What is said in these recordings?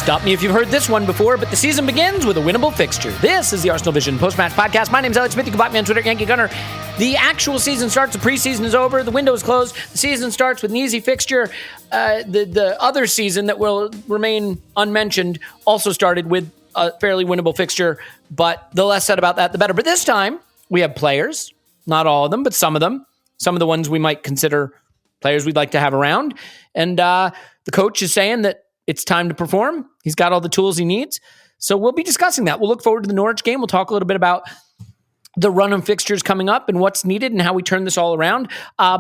Stop me if you've heard this one before, but the season begins with a winnable fixture. This is the Arsenal Vision post-match podcast. My name's Elliot Smith. You can find me on Twitter, Yankee Gunner. The actual season starts. The preseason is over. The window is closed. The season starts with an easy fixture. The other season that will remain unmentioned also started with a fairly winnable fixture, but the less said about that, the better. But this time, we have players. Not all of them, but some of them. Some of the ones we might consider players we'd like to have around. And the coach is saying that it's time to perform. He's got all the tools he needs. So we'll be discussing that. We'll look forward to the Norwich game. We'll talk a little bit about the run of fixtures coming up and what's needed and how we turn this all around.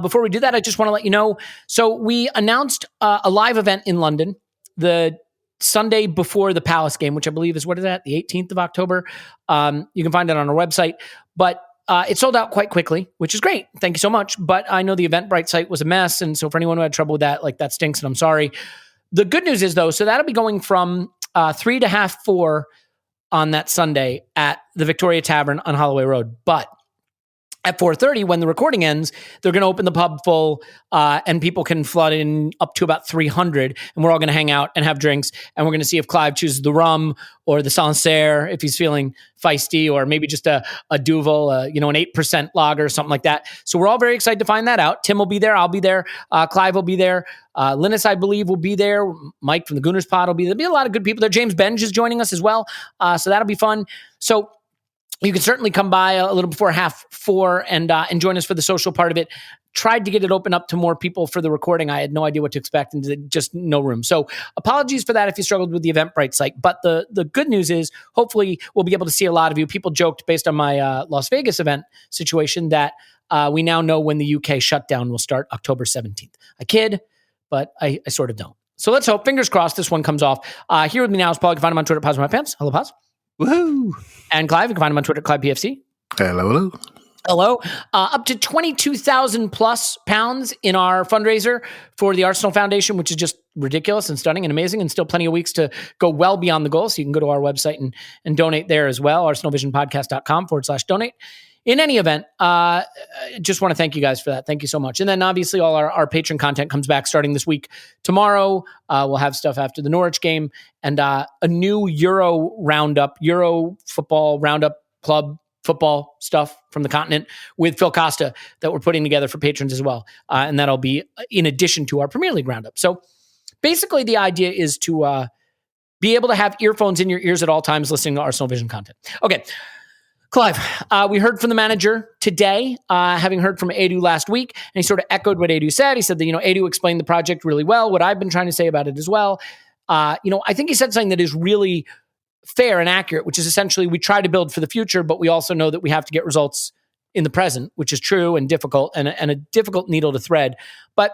Before we do that, I just want to let you know. So we announced a live event in London the Sunday before the Palace game, which I believe is, what is that? The 18th of October. You can find it on our website. But it sold out quite quickly, which is great. Thank you so much. But I know the Eventbrite site was a mess. And so for anyone who had trouble with that, like, that stinks, and I'm sorry. The good news is, though, so that'll be going from 3 to half 4 on that Sunday at the Victoria Tavern on Holloway Road. But at 4:30, when the recording ends, they're going to open the pub full and people can flood in up to about 300. And we're all going to hang out and have drinks. And we're going to see if Clive chooses the rum or the Sancerre if he's feeling feisty, or maybe just a Duvel, an 8% lager or something like that. So we're all very excited to find that out. Tim will be there. I'll be there. Clive will be there. Linus, I believe, will be there. Mike from the Gooners Pod will be there. There'll be a lot of good people there. James Benge is joining us as well. So that'll be fun. So you can certainly come by a little before half 4 and join us for the social part of it. Tried to get it open up to more people for the recording. I had no idea what to expect and just no room. So apologies for that if you struggled with the Eventbrite site. But the good news is, hopefully we'll be able to see a lot of you. People joked based on my Las Vegas event situation that we now know when the UK shutdown will start, October 17th. I kid, but I sort of don't. So let's hope, fingers crossed, this one comes off. Here with me now is Paul. You can find him on Twitter, Pause My Pants. Hello, Pause. Woohoo! And Clive, you can find him on Twitter, Clive PFC. Hello. Hello. Up to £22,000+ in our fundraiser for the Arsenal Foundation, which is just ridiculous and stunning and amazing, and still plenty of weeks to go well beyond the goal. So you can go to our website and donate there as well, arsenalvisionpodcast.com/donate. In any event, just want to thank you guys for that. Thank you so much. And then obviously all our patron content comes back starting this week. Tomorrow, we'll have stuff after the Norwich game and a new Euro football roundup, club football stuff from the continent with Phil Costa that we're putting together for patrons as well. And that'll be in addition to our Premier League roundup. So basically the idea is to be able to have earphones in your ears at all times listening to Arsenal Vision content. Okay. Clive, we heard from the manager today, having heard from Edu last week, and he sort of echoed what Edu said. He said that, Edu explained the project really well, what I've been trying to say about it as well. I think he said something that is really fair and accurate, which is essentially we try to build for the future, but we also know that we have to get results in the present, which is true and difficult and a difficult needle to thread. But,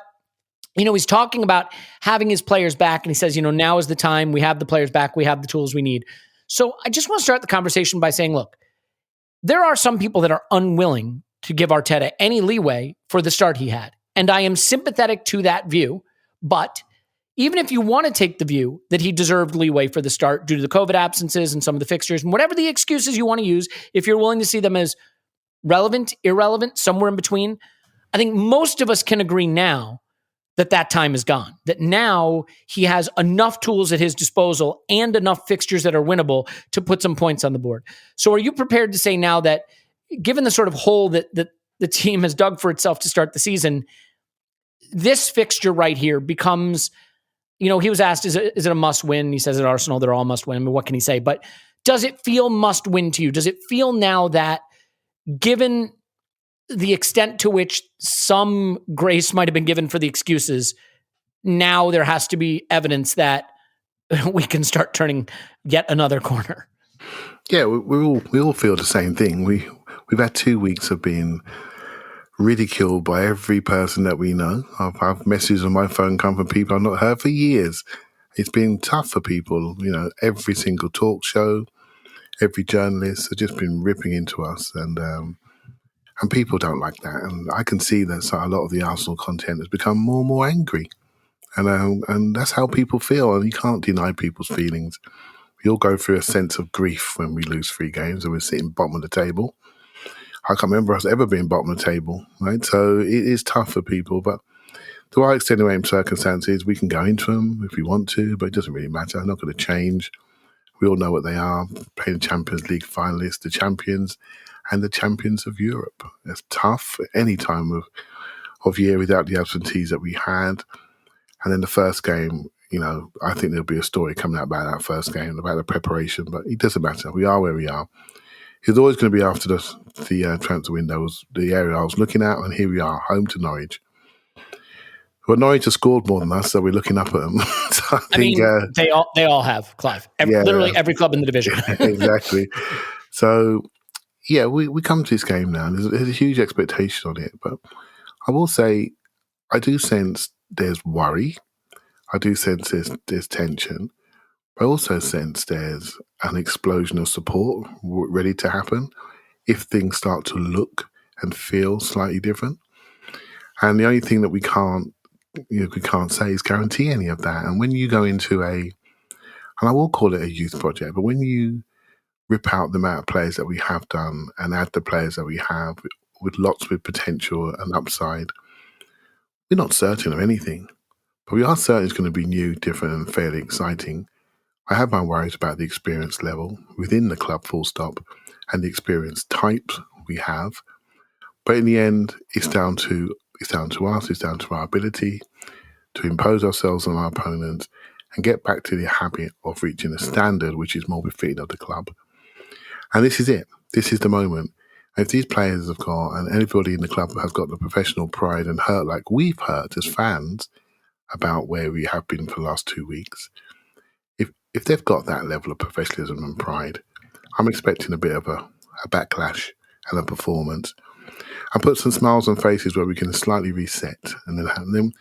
he's talking about having his players back, and he says, now is the time. We have the players back. We have the tools we need. So I just want to start the conversation by saying, look, there are some people that are unwilling to give Arteta any leeway for the start he had. And I am sympathetic to that view. But even if you want to take the view that he deserved leeway for the start due to the COVID absences and some of the fixtures and whatever the excuses you want to use, if you're willing to see them as relevant, irrelevant, somewhere in between, I think most of us can agree now that time is gone, that now he has enough tools at his disposal and enough fixtures that are winnable to put some points on the board. So are you prepared to say now that, given the sort of hole that the team has dug for itself to start the season, this fixture right here becomes, he was asked, is it a must win? He says at Arsenal, they're all must win. I mean, what can he say? But does it feel must win to you? Does it feel now that, given the extent to which some grace might have been given for the excuses, now there has to be evidence that we can start turning yet another corner? Yeah, we all feel the same thing. We've had 2 weeks of being ridiculed by every person that we know. I've messages on my phone come from people I've not heard for years. It's been tough for people. Every single talk show, every journalist have just been ripping into us, and people don't like that. And I can see that a lot of the Arsenal content has become more and more angry. And that's how people feel, and you can't deny people's feelings. We all go through a sense of grief when we lose 3 games and we're sitting bottom of the table. I can't remember us ever being bottom of the table, right? So it is tough for people, but There are extenuating circumstances. We can go into them if we want to, but it doesn't really matter. They're not going to change. We all know what they are. Playing the Champions League finalists, the champions, and the champions of Europe. It's tough at any time of year without the absentees that we had. And then the first game, I think there'll be a story coming out about that first game, about the preparation, but it doesn't matter. We are where we are. It's always going to be after the transfer windows, the area I was looking at, and here we are, home to Norwich. Well, Norwich has scored more than us, so we're looking up at them. So I think they all have, Clive. Literally every club in the division. Exactly. So, yeah, we come to this game now, and there's a huge expectation on it. But I will say, I do sense there's worry. I do sense there's tension. I also sense there's an explosion of support ready to happen if things start to look and feel slightly different. And the only thing that we can't say is guarantee any of that. And when you go into and I will call it a youth project, but when you rip out the amount of players that we have done and add the players that we have with lots with potential and upside, we're not certain of anything. But we are certain it's going to be new, different, and fairly exciting. I have my worries about the experience level within the club, full stop, and the experience types we have. But in the end, it's down to us, it's down to our ability to impose ourselves on our opponents and get back to the habit of reaching a standard which is more befitting of the club. And this is it. This is the moment. And if these players have got, and everybody in the club has got the professional pride and hurt like we've hurt as fans about where we have been for the last 2 weeks, if they've got that level of professionalism and pride, I'm expecting a bit of a backlash and a performance. And put some smiles on faces where we can slightly reset and then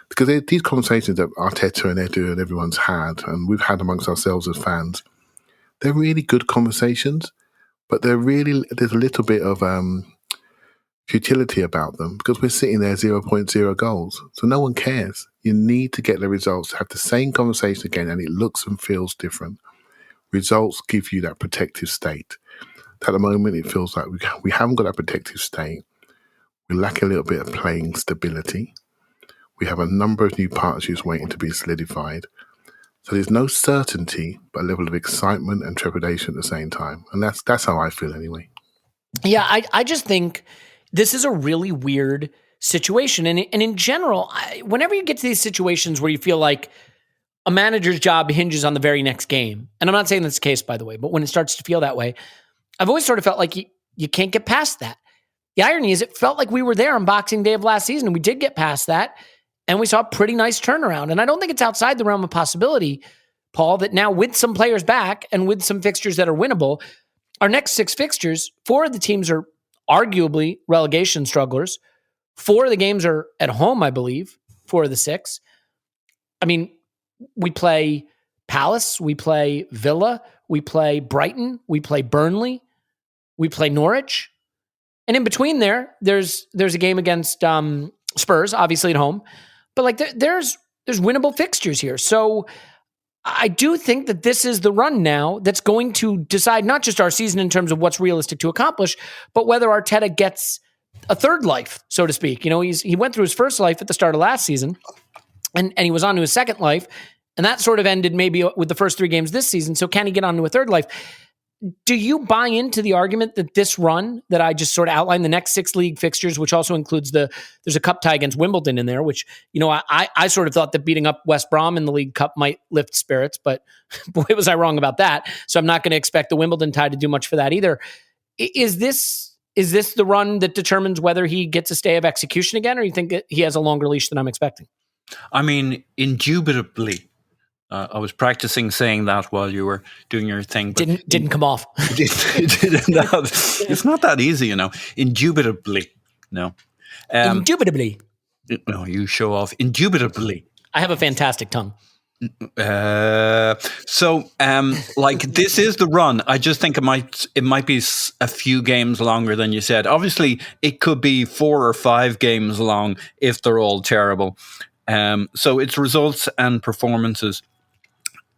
because these conversations that Arteta and Edu and everyone's had, and we've had amongst ourselves as fans, they're really good conversations, but there's a little bit of futility about them because we're sitting there 0.0 goals. So no one cares. You need to get the results, have the same conversation again, and it looks and feels different. Results give you that protective state. At the moment, it feels like we haven't got that protective state. We lack a little bit of playing stability. We have a number of new partnerships waiting to be solidified. So there's no certainty, but a level of excitement and trepidation at the same time. And that's how I feel anyway. Yeah, I just think this is a really weird situation. And in general, whenever you get to these situations where you feel like a manager's job hinges on the very next game, and I'm not saying that's the case, by the way, but when it starts to feel that way, I've always sort of felt like you can't get past that. The irony is it felt like we were there on Boxing Day of last season, and we did get past that, and we saw a pretty nice turnaround. And I don't think it's outside the realm of possibility, Paul, that now with some players back and with some fixtures that are winnable, our next 6 fixtures, 4 of the teams are arguably relegation strugglers. 4 of the games are at home, I believe, 4 of the 6. I mean, we play Palace, we play Villa, we play Brighton, we play Burnley, we play Norwich. And in between there's a game against Spurs, obviously at home. But like there's winnable fixtures here. So I do think that this is the run now that's going to decide not just our season in terms of what's realistic to accomplish, but whether Arteta gets a third life, so to speak. He went through his first life at the start of last season, and he was on to his second life, and that sort of ended maybe with the first 3 games this season. So can he get on to a third life? Do you buy into the argument that this run that I just sort of outlined, the next 6 league fixtures, which also includes there's a cup tie against Wimbledon in there, which, I sort of thought that beating up West Brom in the League Cup might lift spirits, but boy, was I wrong about that. So I'm not going to expect the Wimbledon tie to do much for that either. Is this the run that determines whether he gets a stay of execution again, or you think he has a longer leash than I'm expecting? I mean, indubitably. I was practicing saying that while you were doing your thing. But didn't come off. It's not that easy, Indubitably. No. Indubitably. No, you show off. Indubitably. I have a fantastic tongue. This is the run. I just think it might be a few games longer than you said. Obviously, it could be 4 or 5 games long if they're all terrible. So it's results and performances.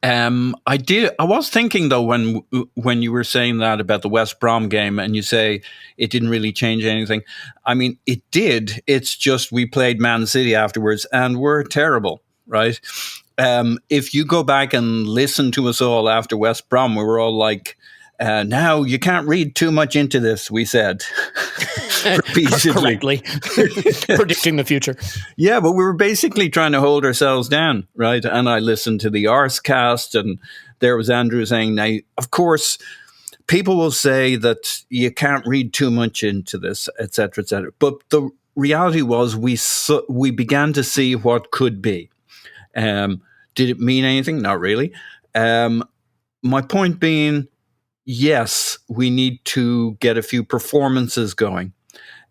I did. I was thinking though when you were saying that about the West Brom game, and you say it didn't really change anything. I mean, it did. It's just we played Man City afterwards, and we're terrible, right? If you go back and listen to us all after West Brom, we were all like, "Now you can't read too much into this," we said. Correctly predicting the future. Yeah, but we were basically trying to hold ourselves down, right? And I listened to the Arscast, and there was Andrew saying, now, of course, people will say that you can't read too much into this, etc., etc. But the reality was we began to see what could be. Did it mean anything? Not really. My point being, yes, we need to get a few performances going.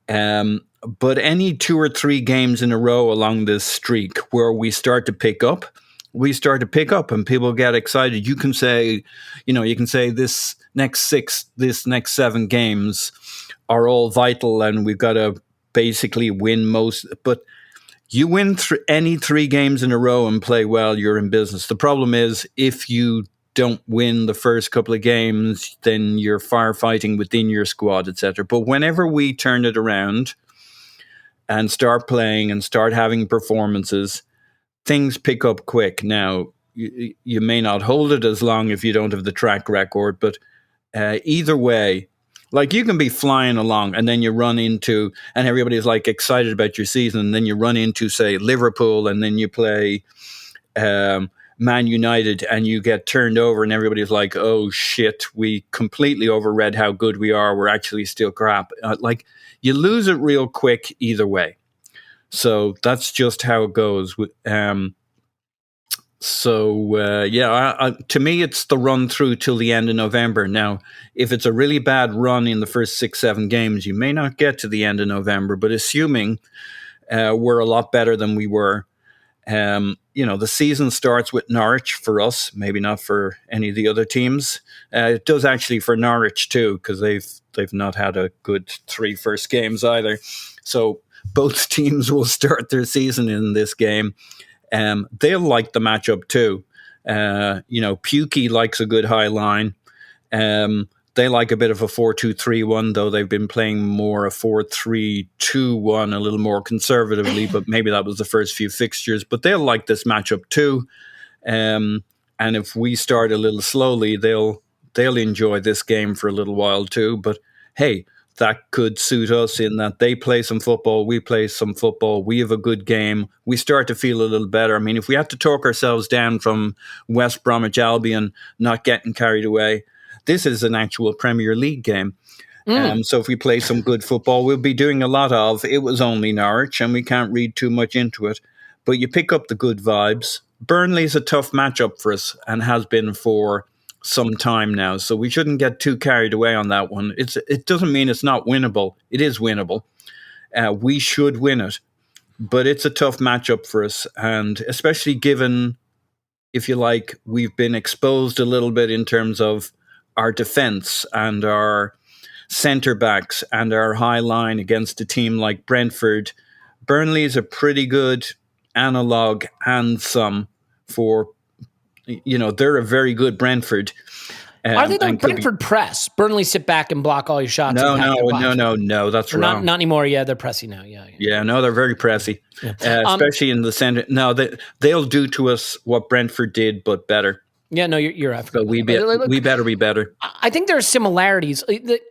But any 2 or 3 games in a row along this streak where we start to pick up and people get excited. You can say this next 7 games are all vital and we've got to basically win most. But you win any 3 games in a row and play well, you're in business. The problem is if you don't win the first couple of games, then you're firefighting within your squad, etc. But whenever we turn it around and start playing and start having performances, things pick up quick. Now, you may not hold it as long if you don't have the track record, but either way, like you can be flying along and then you run into, and everybody's like excited about your season, and then you run into, say, Liverpool, and then you play Man United and you get turned over and everybody's like, oh shit, we completely overread how good we are. We're actually still crap. Like you lose it real quick either way. So that's just how it goes. To me, it's the run through till the end of November. Now, if it's a really bad run in the first 6-7 games, you may not get to the end of November, but assuming we're a lot better than we were, the season starts with Norwich for us, maybe not for any of the other teams. It does actually for Norwich too, because they've not had a good 3 first games either. So both teams will start their season in this game. They'll like the matchup too. Pukey likes a good high line. They like a bit of a 4-2-3-1, though they've been playing more a 4-3-2-1, a little more conservatively, but maybe that was the first few fixtures. But they'll like this matchup too. And if we start a little slowly, they'll enjoy this game for a little while too. But hey, that could suit us in that they play some football, we play some football, we have a good game, we start to feel a little better. I mean, if we have to talk ourselves down from West Bromwich Albion not getting carried away, this is an actual Premier League game. So if we play some good football, we'll be doing a lot of, it was only Norwich, and we can't read too much into it. But you pick up the good vibes. Burnley's a tough matchup for us and has been for some time now. So we shouldn't get too carried away on that one. It doesn't mean it's not winnable. It is winnable. We should win it. But it's a tough matchup for us. And especially given, if you like, we've been exposed a little bit in terms of our defense and our centre backs and our high line against a team like Brentford. Burnley is a pretty good analog and some for, they're a very good Brentford. Are they the Brentford press? Burnley sit back and block all your shots. No, that's wrong. Not anymore. Yeah, they're pressy now. Yeah, no, they're very pressy, especially in the centre. No, they'll do to us what Brentford did, but better. Yeah, no, you're African. So we better be better. I think there are similarities.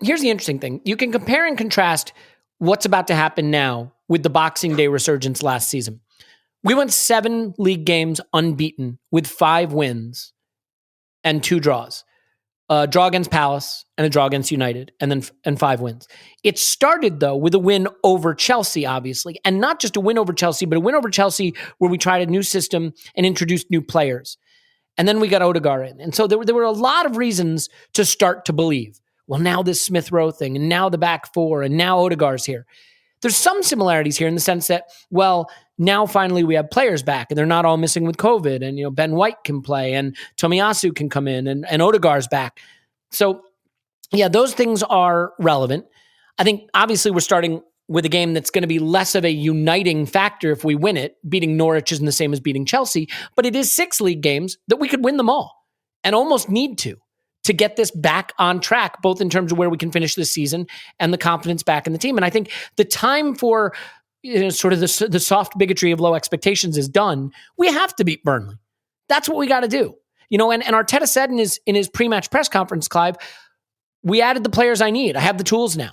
Here's the interesting thing. You can compare and contrast what's about to happen now with the Boxing Day resurgence last season. We went 7 league games unbeaten with 5 wins and 2 draws. A draw against Palace and a draw against United, and 5 wins. It started, though, with a win over Chelsea, obviously, and not just a win over Chelsea, but a win over Chelsea where we tried a new system and introduced new players. And then we got Odegaard in. And so there were a lot of reasons to start to believe, well, now this Smith Rowe thing, and now the back 4, and now Odegaard's here. There's some similarities here in the sense that, well, now finally we have players back, and they're not all missing with COVID, and Ben White can play, and Tomiyasu can come in, and Odegaard's back. So, yeah, those things are relevant. I think, obviously, we're starting with a game that's going to be less of a uniting factor if we win it. Beating Norwich isn't the same as beating Chelsea, but it is 6 league games that we could win them all and almost need to get this back on track, both in terms of where we can finish this season and the confidence back in the team. And I think the time for sort of the soft bigotry of low expectations is done. We have to beat Burnley. That's what we got to do. And Arteta said in his pre-match press conference, Clive, we added the players I need. I have the tools now.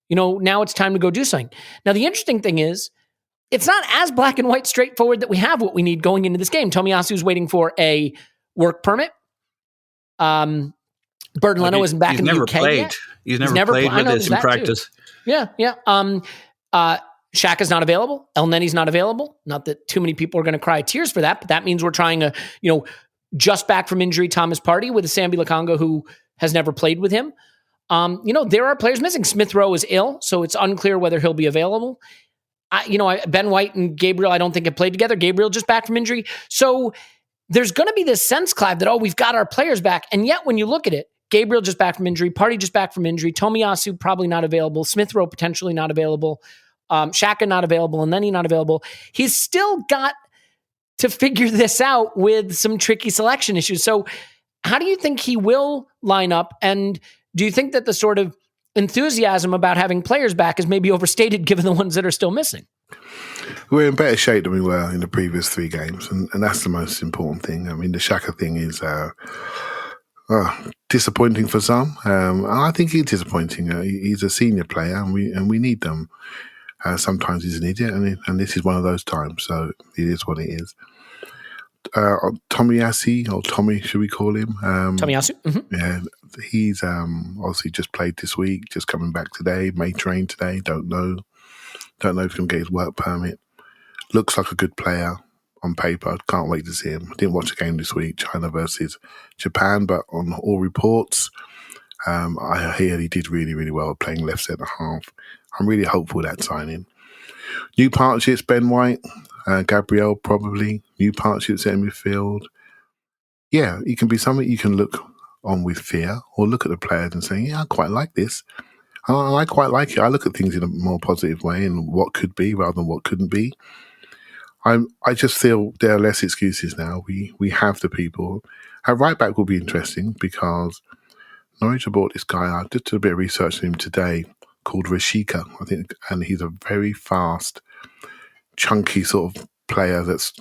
Now it's time to go do something. Now, the interesting thing is, it's not as black and white straightforward that we have what we need going into this game. Tomiyasu's waiting for a work permit. Burton Leno isn't back in the UK yet. He's never played with this in practice. Too. Yeah. Xhaka's not available. El Nenny's not available. Not that too many people are going to cry tears for that, but that means we're trying just back from injury Thomas Partey with a Sambi Lokonga who has never played with him. There are players missing. Smith Rowe is ill, so it's unclear whether he'll be available. Ben White and Gabriel, I don't think have played together. Gabriel just back from injury. So there's going to be this sense, Clive, that, we've got our players back. And yet when you look at it, Gabriel just back from injury, Partey just back from injury, Tomiyasu probably not available, Smith Rowe potentially not available, Xhaka not available, and then he not available. He's still got to figure this out with some tricky selection issues. So how do you think he will line up? And do you think that the sort of enthusiasm about having players back is maybe overstated given the ones that are still missing? We're in better shape than we were in the previous 3 games, and that's the most important thing. I mean, the Xhaka thing is disappointing for some. I think he's disappointing. He's a senior player, and we need them. Sometimes he's an idiot, and this is one of those times. So it is what it is. Tomiyasu, or Tommy, should we call him? Tomiyasu. Mm-hmm. Yeah, he's obviously just played this week, just coming back today. May train today. Don't know if he's going to get his work permit. Looks like a good player on paper. Can't wait to see him. I didn't watch the game this week, China versus Japan, but on all reports, I hear he did really, really well playing left centre half. I'm really hopeful of that signing. New partnerships, Ben White, Gabriel probably. New partnerships in midfield. Yeah, it can be something you can look on with fear, or look at the players and say, yeah, I quite like this. I quite like it. I look at things in a more positive way and what could be rather than what couldn't be. I just feel there are less excuses now. We have the people. Our right back will be interesting because Norwich have bought this guy. I did a bit of research on him today called Xhaka, I think, and he's a very fast, chunky sort of player that's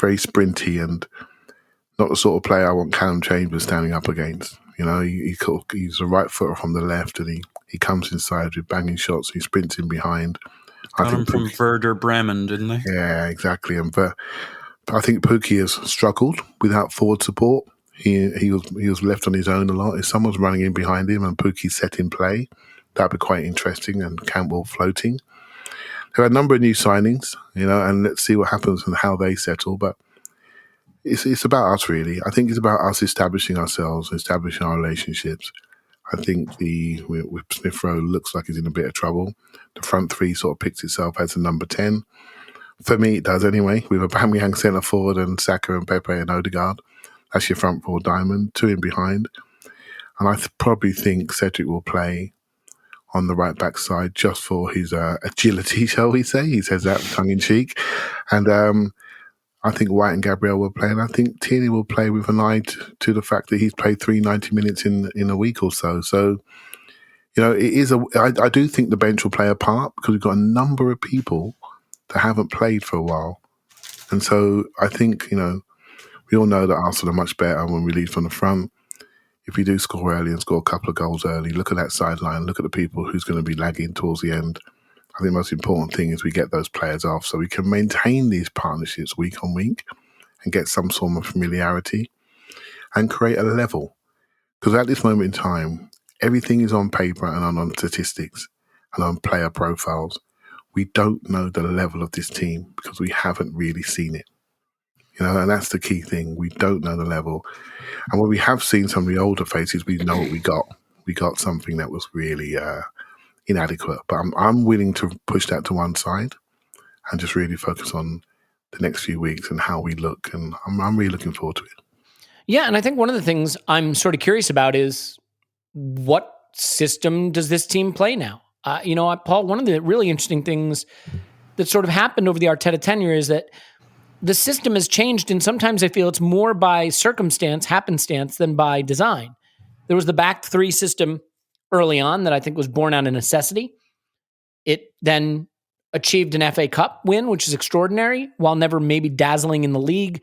very sprinty and not the sort of player I want Callum Chambers standing up against. He's a right footer from the left, and he comes inside with banging shots. He sprints in behind. Got him from Werder Bremen, didn't they? Yeah, exactly. But I think Pukki has struggled without forward support. He was left on his own a lot. If someone's running in behind him and Pukki's set in play, that'd be quite interesting. And Campbell floating. There are a number of new signings, and let's see what happens and how they settle. But it's about us, really. I think it's about us establishing ourselves, establishing our relationships. I think with Smith Rowe looks like he's in a bit of trouble. The front 3 sort of picks itself as a number 10. For me, it does anyway. With Aubameyang centre forward and Xhaka and Pepe and Odegaard, that's your front 4 diamond. 2 in behind, and I probably think Cedric will play on the right back side just for his agility, shall we say? He says that tongue in cheek, and I think White and Gabriel will play, and I think Tierney will play with an eye to the fact that he's played 90 minutes in a week or so. So, it is I do think the bench will play a part because we've got a number of people that haven't played for a while. And so I think, we all know that Arsenal are much better when we lead from the front. If we do score early and score a couple of goals early, look at that sideline, look at the people who's going to be lagging towards the end. I think the most important thing is we get those players off so we can maintain these partnerships week on week and get some sort of familiarity and create a level. Because at this moment in time, everything is on paper and on statistics and on player profiles. We don't know the level of this team because we haven't really seen it. And that's the key thing. We don't know the level. And when we have seen some of the older faces, we know what we got. We got something that was really inadequate. But I'm willing to push that to one side and just really focus on the next few weeks and how we look. And I'm really looking forward to it. Yeah, and I think one of the things I'm sort of curious about is what system does this team play now? Paul, one of the really interesting things that sort of happened over the Arteta tenure is that the system has changed, and sometimes I feel it's more by happenstance, than by design. There was the back three system early on that I think was born out of necessity. It then achieved an FA Cup win, which is extraordinary, while never maybe dazzling in the league.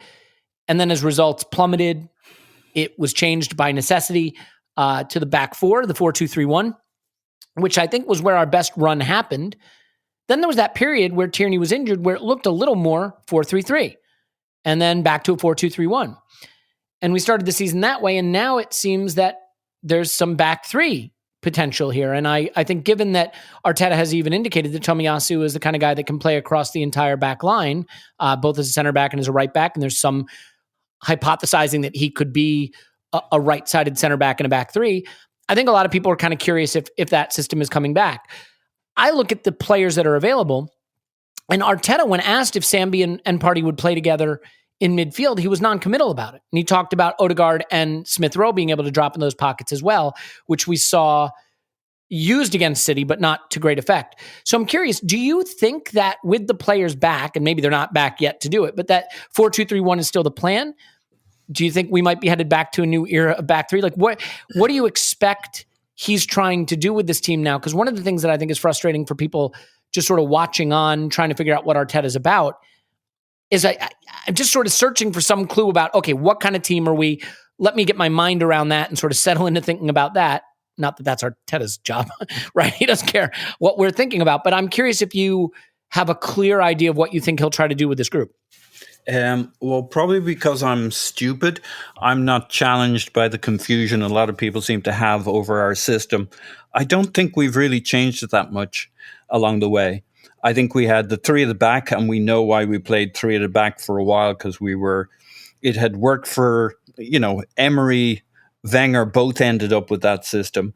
And then as results plummeted, it was changed by necessity to the back four, the 4-2-3-1, which I think was where our best run happened. Then there was that period where Tierney was injured, where it looked a little more 4-3-3, and then back to a 4-2-3-1. And we started the season that way, and now it seems that there's some back three potential here. And I think given that Arteta has even indicated that Tomiyasu is the kind of guy that can play across the entire back line, both as a center back and as a right back, and there's some hypothesizing that he could be a right-sided center back in a back three, I think a lot of people are kind of curious if that system is coming back. I look at the players that are available, and Arteta, when asked if Sambi and Partey would play together in midfield, he was non-committal about it. And he talked about Odegaard and Smith Rowe being able to drop in those pockets as well, which we saw used against City, but not to great effect. So I'm curious, do you think that with the players back, and maybe they're not back yet to do it, but that 4-2-3-1 is still the plan? Do you think we might be headed back to a new era of back three? Like what do you expect he's trying to do with this team now? Because one of the things that I think is frustrating for people just sort of watching on, trying to figure out what Arteta is about, is I'm just sort of searching for some clue about, okay, what kind of team are we? Let me get my mind around that and sort of settle into thinking about that. Not that that's Arteta's job, right? He doesn't care what we're thinking about, but I'm curious if you have a clear idea of what you think he'll try to do with this group. Well, probably because I'm stupid, I'm not challenged by the confusion a lot of people seem to have over our system. I don't think we've really changed it that much along the way. I think we had the three at the back, and we know why we played three at the back for a while, because it had worked for, Emery, Wenger both ended up with that system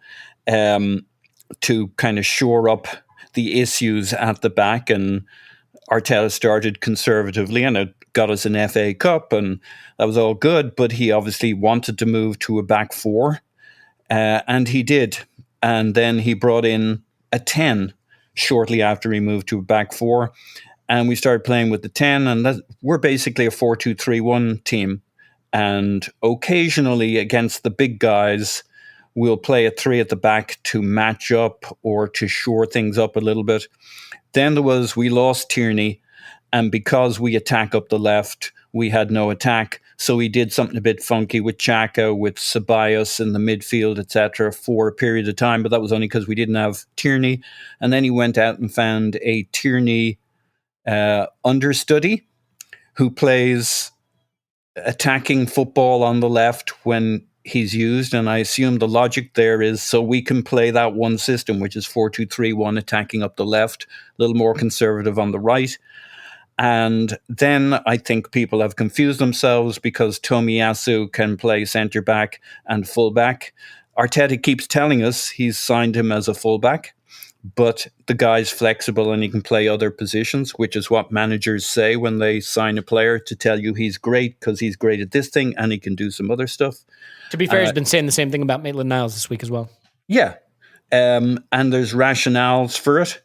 to kind of shore up the issues at the back, and Arteta started conservatively, and it got us an FA Cup, and that was all good, but he obviously wanted to move to a back four, and he did. And then he brought in a 10 shortly after he moved to a back four, and we started playing with the 10, and we're basically a 4-2-3-1 team. And occasionally against the big guys, we'll play a 3 at the back to match up or to shore things up a little bit. Then we lost Tierney, and because we attack up the left, we had no attack. So he did something a bit funky with Xhaka, with Ceballos in the midfield, etc., for a period of time. But that was only because we didn't have Tierney. And then he went out and found a Tierney understudy who plays attacking football on the left when he's used. And I assume the logic there is so we can play that one system, which is 4-2-3-1, attacking up the left, a little more conservative on the right. And then I think people have confused themselves because Tomiyasu can play centre-back and full-back. Arteta keeps telling us he's signed him as a full-back, but the guy's flexible and he can play other positions, which is what managers say when they sign a player, to tell you he's great because he's great at this thing and he can do some other stuff. To be fair, he's been saying the same thing about Maitland-Niles this week as well. Yeah. And there's rationales for it.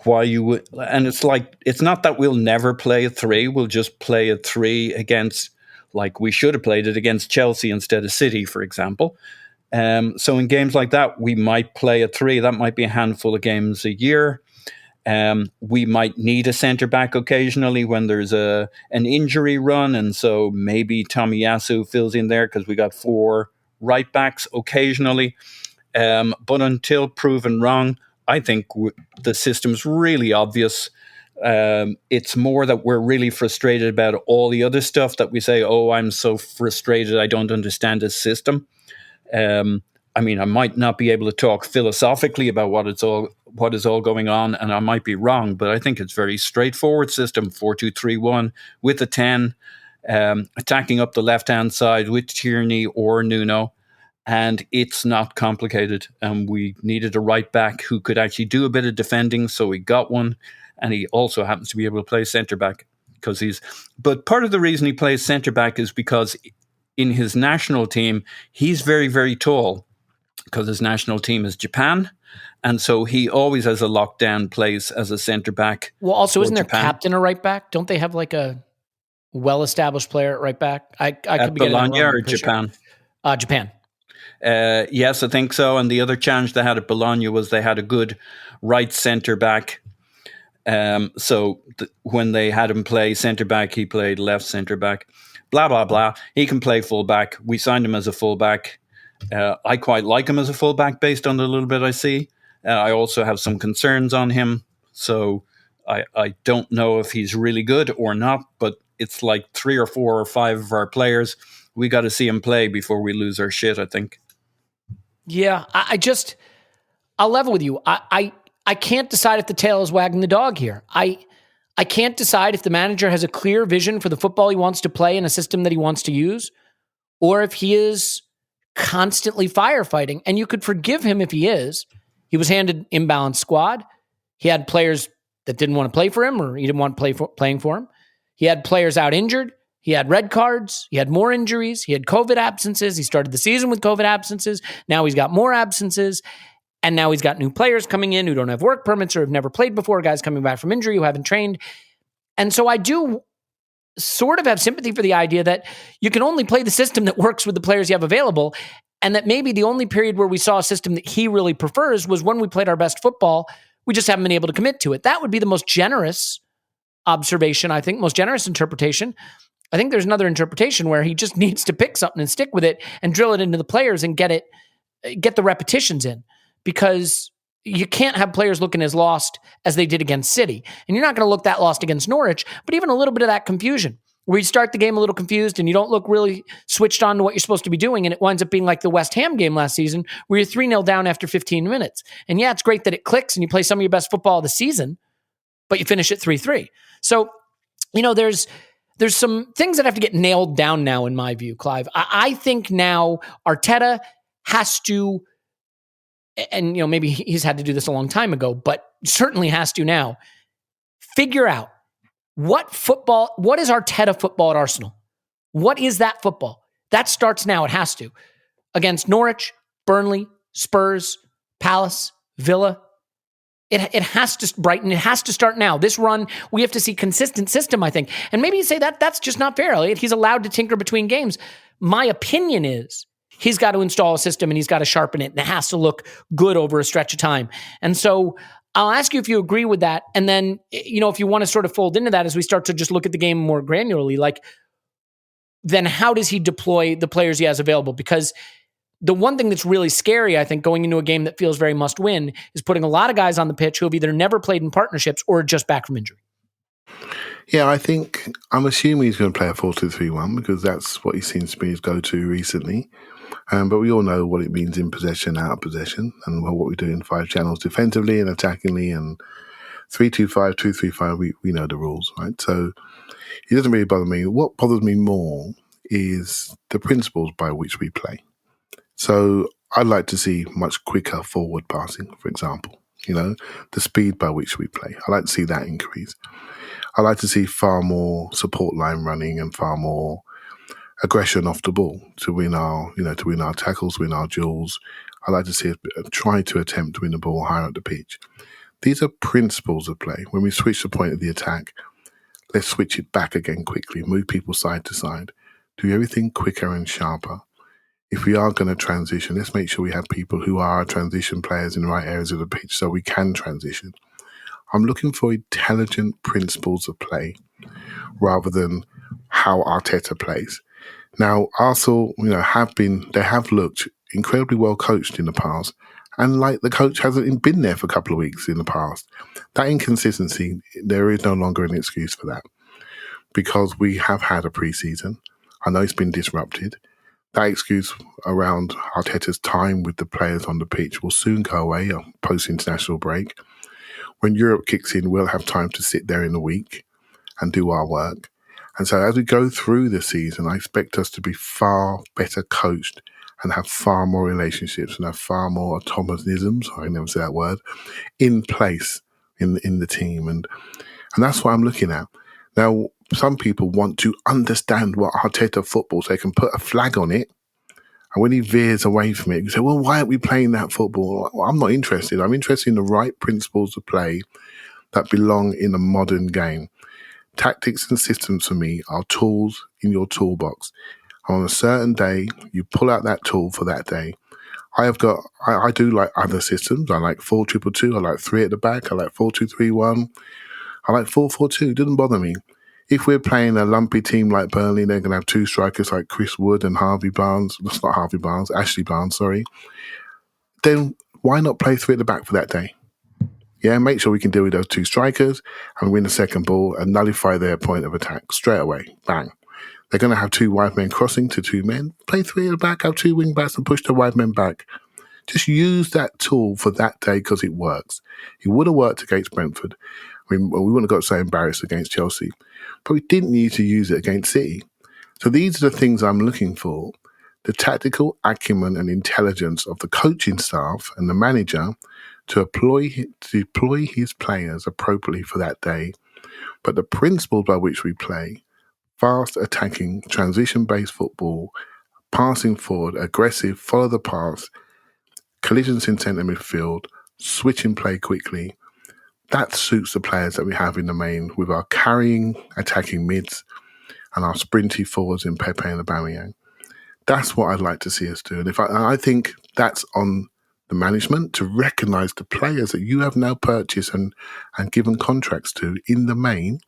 Why you would, and it's not that we'll never play a 3. We'll just play a 3 against, like we should have played it against Chelsea instead of City, for example. So in games like that, we might play a 3. That might be a handful of games a year. We might need a centre back occasionally when there's an injury run, and so maybe Tomiyasu fills in there because we got 4 right backs occasionally. But until proven wrong, I think the system's really obvious. It's more that we're really frustrated about all the other stuff that we say, oh, I'm so frustrated, I don't understand this system. I mean, I might not be able to talk philosophically about what is all going on, and I might be wrong, but I think it's very straightforward system, 4-2-3-1 with a 10, attacking up the left-hand side with Tierney or Nuno. And it's not complicated. And we needed a right back who could actually do a bit of defending, so we got one. And he also happens to be able to play centre back but part of the reason he plays centre back is because in his national team, he's very, very tall. because his national team is Japan. And so he always has a lockdown place as a centre back. Well, also, isn't there captain or right back? Don't they have like a well-established player at right back? I could be getting that Bologna wrong, or Japan? Sure. Japan. Yes, I think so. And the other challenge they had at Bologna was they had a good right centre back. When they had him play centre back, he played left centre back. Blah, blah, blah. He can play full back. We signed him as a full back. I quite like him as a full back based on the little bit I see. I also have some concerns on him. So I don't know if he's really good or not, but it's like 3 or 4 or 5 of our players. We got to see him play before we lose our shit, I think. Yeah, I'll level with you. I can't decide if the tail is wagging the dog here. I can't decide if the manager has a clear vision for the football he wants to play in a system that he wants to use, or if he is constantly firefighting. And you could forgive him if he is. He was handed imbalanced squad. He had players that didn't want to play for him, or he didn't want playing for him. He had players out injured. He had red cards. He had more injuries. He had COVID absences. He started the season with COVID absences. Now he's got more absences. And now he's got new players coming in who don't have work permits or have never played before, guys coming back from injury who haven't trained. And so I do sort of have sympathy for the idea that you can only play the system that works with the players you have available, and that maybe the only period where we saw a system that he really prefers was when we played our best football. We just haven't been able to commit to it. That would be the most generous observation, I think, most generous interpretation. I think there's another interpretation where he just needs to pick something and stick with it and drill it into the players and get the repetitions in, because you can't have players looking as lost as they did against City. And you're not going to look that lost against Norwich, but even a little bit of that confusion where you start the game a little confused and you don't look really switched on to what you're supposed to be doing. And it winds up being like the West Ham game last season where you're 3-0 down after 15 minutes. And yeah, it's great that it clicks and you play some of your best football of the season, but you finish at 3-3. So, there's some things that have to get nailed down now, in my view, Clive. I think now Arteta has to, and maybe he's had to do this a long time ago, but certainly has to now, figure out what is Arteta football at Arsenal? What is that football? That starts now. It has to. Against Norwich, Burnley, Spurs, Palace, Villa. It has to, Brighton, it has to start now. This run, we have to see consistent system, I think. And maybe you say that's just not fair, Elliot. He's allowed to tinker between games. My opinion is he's got to install a system and he's got to sharpen it, and it has to look good over a stretch of time. And so I'll ask you if you agree with that. And then, if you want to sort of fold into that as we start to just look at the game more granularly, then how does he deploy the players he has available? Because the one thing that's really scary, I think, going into a game that feels very must win is putting a lot of guys on the pitch who have either never played in partnerships or just back from injury. Yeah, I'm assuming he's going to play a 4-2-3-1 because that's what he seems to be his go-to recently. But we all know what it means in possession, out of possession, and what we do in 5 channels defensively and attackingly, and 3-2-5, 2-3-5, we know the rules, right? So it doesn't really bother me. What bothers me more is the principles by which we play. So I'd like to see much quicker forward passing, for example. The speed by which we play. I'd like to see that increase. I'd like to see far more support line running and far more aggression off the ball to win our tackles, win our duels. I'd like to see us try to attempt to win the ball higher up the pitch. These are principles of play. When we switch the point of the attack, let's switch it back again quickly, move people side to side, do everything quicker and sharper. If we are going to transition, let's make sure we have people who are transition players in the right areas of the pitch so we can transition. I'm looking for intelligent principles of play rather than how Arteta plays. Now, Arsenal, they have looked incredibly well coached in the past, and the coach hasn't been there for a couple of weeks in the past. That inconsistency, there is no longer an excuse for that because we have had a pre-season. I know it's been disrupted. That excuse around Arteta's time with the players on the pitch will soon go away post-international break. When Europe kicks in, we'll have time to sit there in the week and do our work. And so as we go through the season, I expect us to be far better coached and have far more relationships and have far more automatisms, I can never say that word, in place in the team. And that's what I'm looking at. Now, some people want to understand what Arteta football so they can put a flag on it And when he veers away from it, you say, well, why aren't we playing that football? Well, I'm not interested. I'm interested in the right principles of play that belong in a modern game. Tactics and systems for me are tools in your toolbox. And on a certain day, you pull out that tool for that day. I do like other systems. I like 4-2-2. I like 3 at the back. I like 4-2-3-1. I like 4-4-2. It doesn't bother me. If we're playing a lumpy team like Burnley, they're going to have 2 strikers like Chris Wood and Ashley Barnes, sorry. Then why not play 3 at the back for that day? Yeah, make sure we can deal with those 2 strikers and win the second ball and nullify their point of attack straight away. Bang. They're going to have 2 wide men crossing to 2 men. Play 3 at the back, have 2 wing backs and push the wide men back. Just use that tool for that day because it works. It would have worked against Brentford. I mean, we wouldn't have got so embarrassed against Chelsea. But we didn't need to use it against City. So these are the things I'm looking for. The tactical acumen and intelligence of the coaching staff and the manager to deploy his players appropriately for that day. But the principles by which we play, fast attacking, transition-based football, passing forward, aggressive, follow the pass, collisions in centre midfield, switching play quickly, that suits the players that we have in the main with our carrying, attacking mids and our sprinty forwards in Pepe and Aubameyang. That's what I'd like to see us do. And I think that's on the management to recognise the players that you have now purchased and given contracts to in the main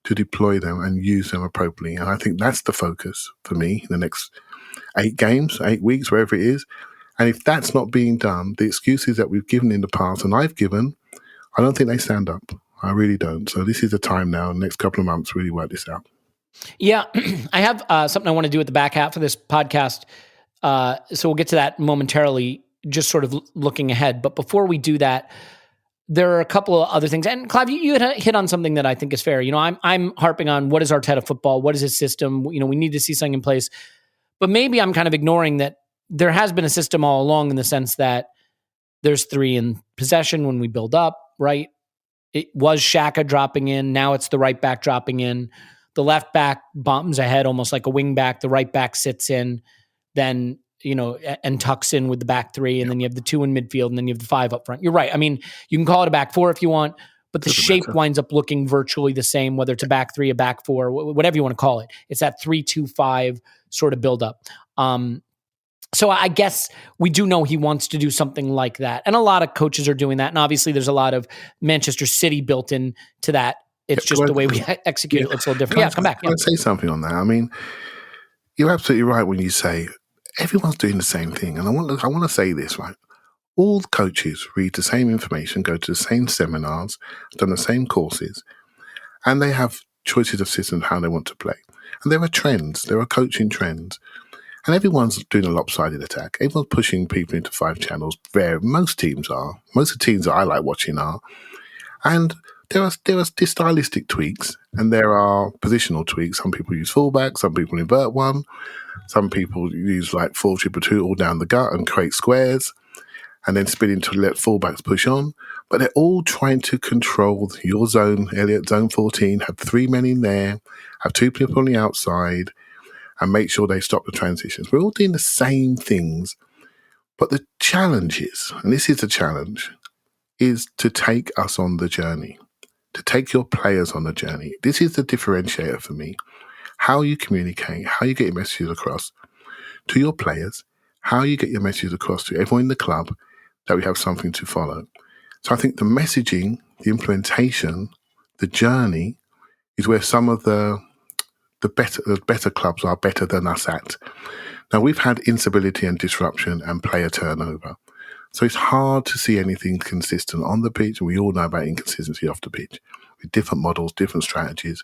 to deploy them and use them appropriately. And I think that's the focus for me in the next 8 games, 8 weeks, wherever it is. And if that's not being done, the excuses that we've given in the past and I've given, I don't think they stand up. I really don't. So this is the time now, next couple of months, really work this out. Yeah, I have something I want to do at the back half of this podcast. So we'll get to that momentarily, just sort of looking ahead. But before we do that, there are a couple of other things. And Clive, you had hit on something that I think is fair. You know, I'm harping on what is Arteta football? What is his system? You know, we need to see something in place. But maybe I'm kind of ignoring that there has been a system all along in the sense that there's 3 in possession when we build up, right? It was Xhaka dropping in. Now it's the right back dropping in. The left back bombs ahead almost like a wing back. The right back sits in, then, you know, and tucks in with the back 3. And then you have the 2 in midfield and then you have the 5 up front. You're right. I mean, you can call it a back 4 if you want, but the shape winds up looking virtually the same, whether it's a back 3, a back 4, whatever you want to call it. It's that 3-2-5 sort of build up. So I guess we do know he wants to do something like that. And a lot of coaches are doing that. And obviously there's a lot of Manchester City built in to that. It's just the way we execute it. It's a little different. Yeah, come back. Can I say something on that? I mean, you're absolutely right when you say everyone's doing the same thing. And I want to say this, right? All coaches read the same information, go to the same seminars, done the same courses, and they have choices of systems how they want to play. And there are trends. There are coaching trends. And everyone's doing a lopsided attack. Everyone's pushing people into 5 channels. Most teams are. Most of the teams that I like watching are. And there are stylistic tweaks and there are positional tweaks. Some people use fullback, some people invert one, some people use like 4-2-2 all down the gut and create squares and then spin into let fullbacks push on. But they're all trying to control your zone, Elliot, zone 14, have 3 men in there, have 2 people on the outside, and make sure they stop the transitions. We're all doing the same things, but the challenge is, and this is the challenge, is to take us on the journey, to take your players on the journey. This is the differentiator for me. How you communicate, how you get your messages across to your players, how you get your messages across to everyone in the club that we have something to follow. So I think the messaging, the implementation, the journey is where some of the better clubs are better than us at. Now, we've had instability and disruption and player turnover. So it's hard to see anything consistent on the pitch. And we all know about inconsistency off the pitch with different models, different strategies.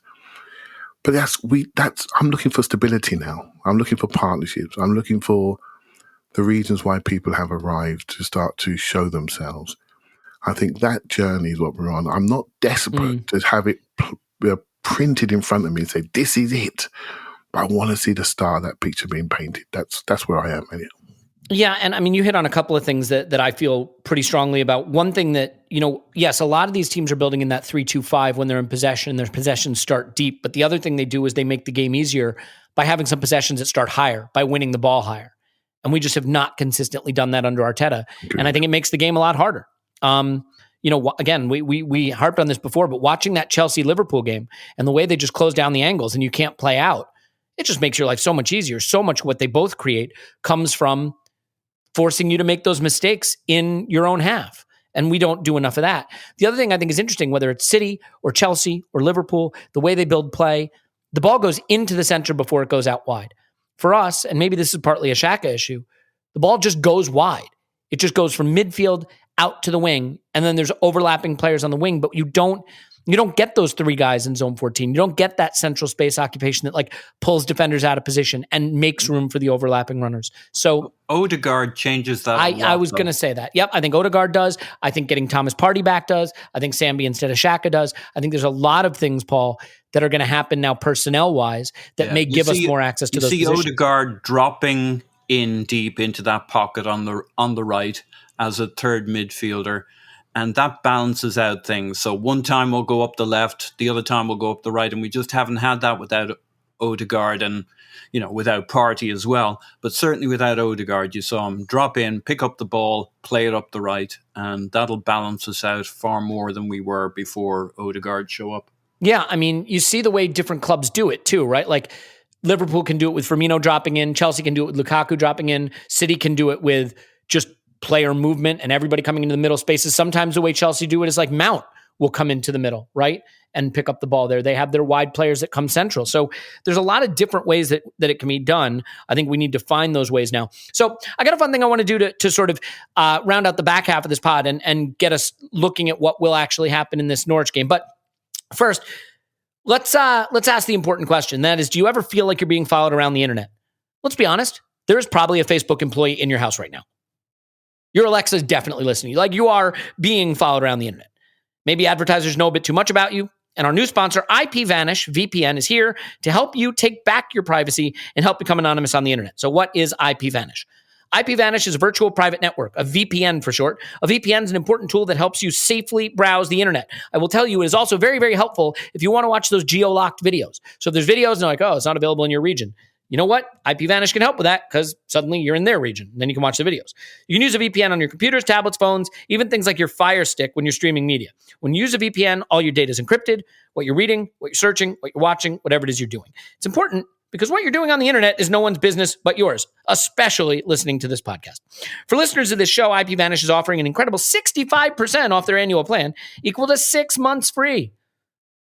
But I'm looking for stability now. I'm looking for partnerships. I'm looking for the reasons why people have arrived to start to show themselves. I think that journey is what we're on. I'm not desperate to have it printed in front of me and say, this is it. But I want to see the star, that picture being painted. That's where I am, Elliot. Yeah, and I mean, you hit on a couple of things that I feel pretty strongly about. One thing that, you know, yes, a lot of these teams are building in that 3-2-5 when they're in possession, their possessions start deep. But the other thing they do is they make the game easier by having some possessions that start higher, by winning the ball higher. And we just have not consistently done that under Arteta. And I think it makes the game a lot harder. Again, we harped on this before, but watching that Chelsea-Liverpool game and the way they just close down the angles and you can't play out, it just makes your life so much easier. So much what they both create comes from forcing you to make those mistakes in your own half. And we don't do enough of that. The other thing I think is interesting, whether it's City or Chelsea or Liverpool, the way they build play, the ball goes into the center before it goes out wide. For us, and maybe this is partly a Xhaka issue, the ball just goes wide. It just goes from midfield out to the wing, and then there's overlapping players on the wing, but you don't get those three guys in zone 14. You don't get that central space occupation that like pulls defenders out of position and makes room for the overlapping runners. So Odegaard changes that. I was going to say that. Yep, I think Odegaard does. I think getting Thomas Partey back does. I think Sambi instead of Xhaka does. I think there's a lot of things, Paul, that are going to happen now personnel-wise that may give us more access to those positions. You see Odegaard dropping in deep into that pocket on the right as a third midfielder, and that balances out things. So one time we'll go up the left, the other time we'll go up the right, and we just haven't had that without Odegaard and, without Partey as well. But certainly without Odegaard, you saw him drop in, pick up the ball, play it up the right, and that'll balance us out far more than we were before Odegaard show up. Yeah, I mean, you see the way different clubs do it too, right? Like Liverpool can do it with Firmino dropping in, Chelsea can do it with Lukaku dropping in, City can do it with just player movement and everybody coming into the middle spaces. Sometimes the way Chelsea do it is like Mount will come into the middle, right? And pick up the ball there. They have their wide players that come central. So there's a lot of different ways that it can be done. I think we need to find those ways now. So I got a fun thing I want to do to sort of round out the back half of this pod and get us looking at what will actually happen in this Norwich game. But first, let's ask the important question. That is, do you ever feel like you're being followed around the internet? Let's be honest. There is probably a Facebook employee in your house right now. Your Alexa is definitely listening. Like you are being followed around the internet. Maybe advertisers know a bit too much about you. And our new sponsor, IPVanish VPN, is here to help you take back your privacy and help become anonymous on the internet. So what is IPVanish? IPVanish is a virtual private network, a VPN for short. A VPN is an important tool that helps you safely browse the internet. I will tell you, it is also very, very helpful if you want to watch those geo-locked videos. So if there's videos and they're like, oh, it's not available in your region. You know what? IPVanish can help with that because suddenly you're in their region. And then you can watch the videos. You can use a VPN on your computers, tablets, phones, even things like your Fire Stick when you're streaming media. When you use a VPN, all your data is encrypted. What you're reading, what you're searching, what you're watching, whatever it is you're doing. It's important because what you're doing on the internet is no one's business but yours, especially listening to this podcast. For listeners of this show, IPVanish is offering an incredible 65% off their annual plan, equal to 6 months free.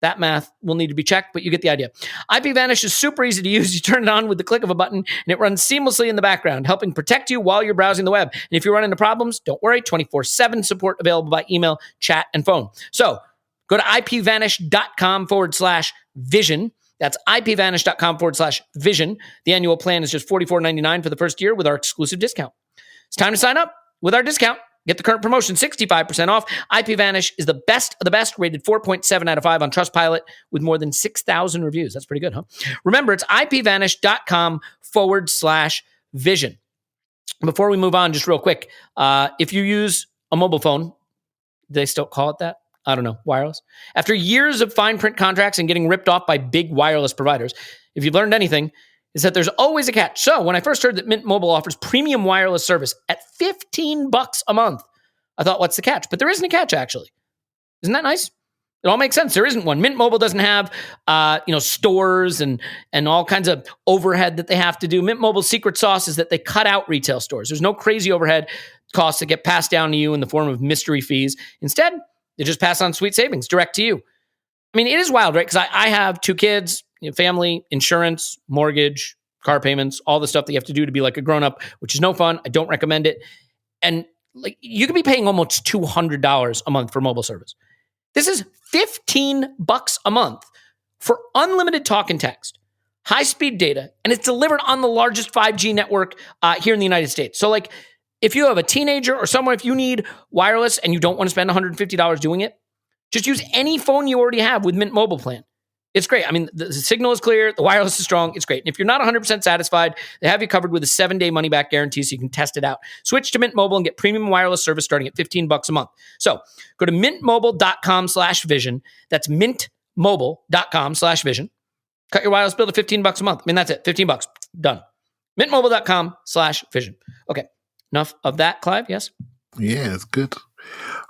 That math will need to be checked, but you get the idea. IPVanish is super easy to use. You turn it on with the click of a button, and it runs seamlessly in the background, helping protect you while you're browsing the web. And if you run into problems, don't worry, 24/7 support available by email, chat, and phone. So go to ipvanish.com/vision. That's ipvanish.com/vision. The annual plan is just $44.99 for the first year with our exclusive discount. It's time to sign up with our discount. Get the current promotion, 65% off. IPVanish is the best of the best, rated 4.7 out of 5 on Trustpilot with more than 6,000 reviews. That's pretty good, huh? Remember, it's ipvanish.com/vision. Before we move on, just real quick, if you use a mobile phone, do they still call it that? I don't know, wireless. After years of fine print contracts and getting ripped off by big wireless providers, if you've learned anything, is that there's always a catch. So when I first heard that Mint Mobile offers premium wireless service at $15 a month, I thought, what's the catch? But there isn't a catch, actually. Isn't that nice? It all makes sense. There isn't one. Mint Mobile doesn't have, stores and all kinds of overhead that they have to do. Mint Mobile's secret sauce is that they cut out retail stores. There's no crazy overhead costs that get passed down to you in the form of mystery fees. Instead, they just pass on sweet savings direct to you. I mean, it is wild, right? Because I have 2 kids, family, insurance, mortgage, car payments, all the stuff that you have to do to be like a grown-up, which is no fun. I don't recommend it. And like you could be paying almost $200 a month for mobile service. This is $15 a month for unlimited talk and text, high-speed data, and it's delivered on the largest 5G network here in the United States. So like if you have a teenager or someone, if you need wireless and you don't want to spend $150 doing it, just use any phone you already have with Mint Mobile plan. It's great. I mean, the signal is clear. The wireless is strong. It's great. And if you're not 100% satisfied, they have you covered with a 7-day money-back guarantee so you can test it out. Switch to Mint Mobile and get premium wireless service starting at $15 a month. So go to mintmobile.com/vision. That's mintmobile.com/vision. Cut your wireless bill to $15 a month. I mean, that's it. $15. Done. Mintmobile.com/vision. Okay. Enough of that, Clive. Yes. Yeah, it's good.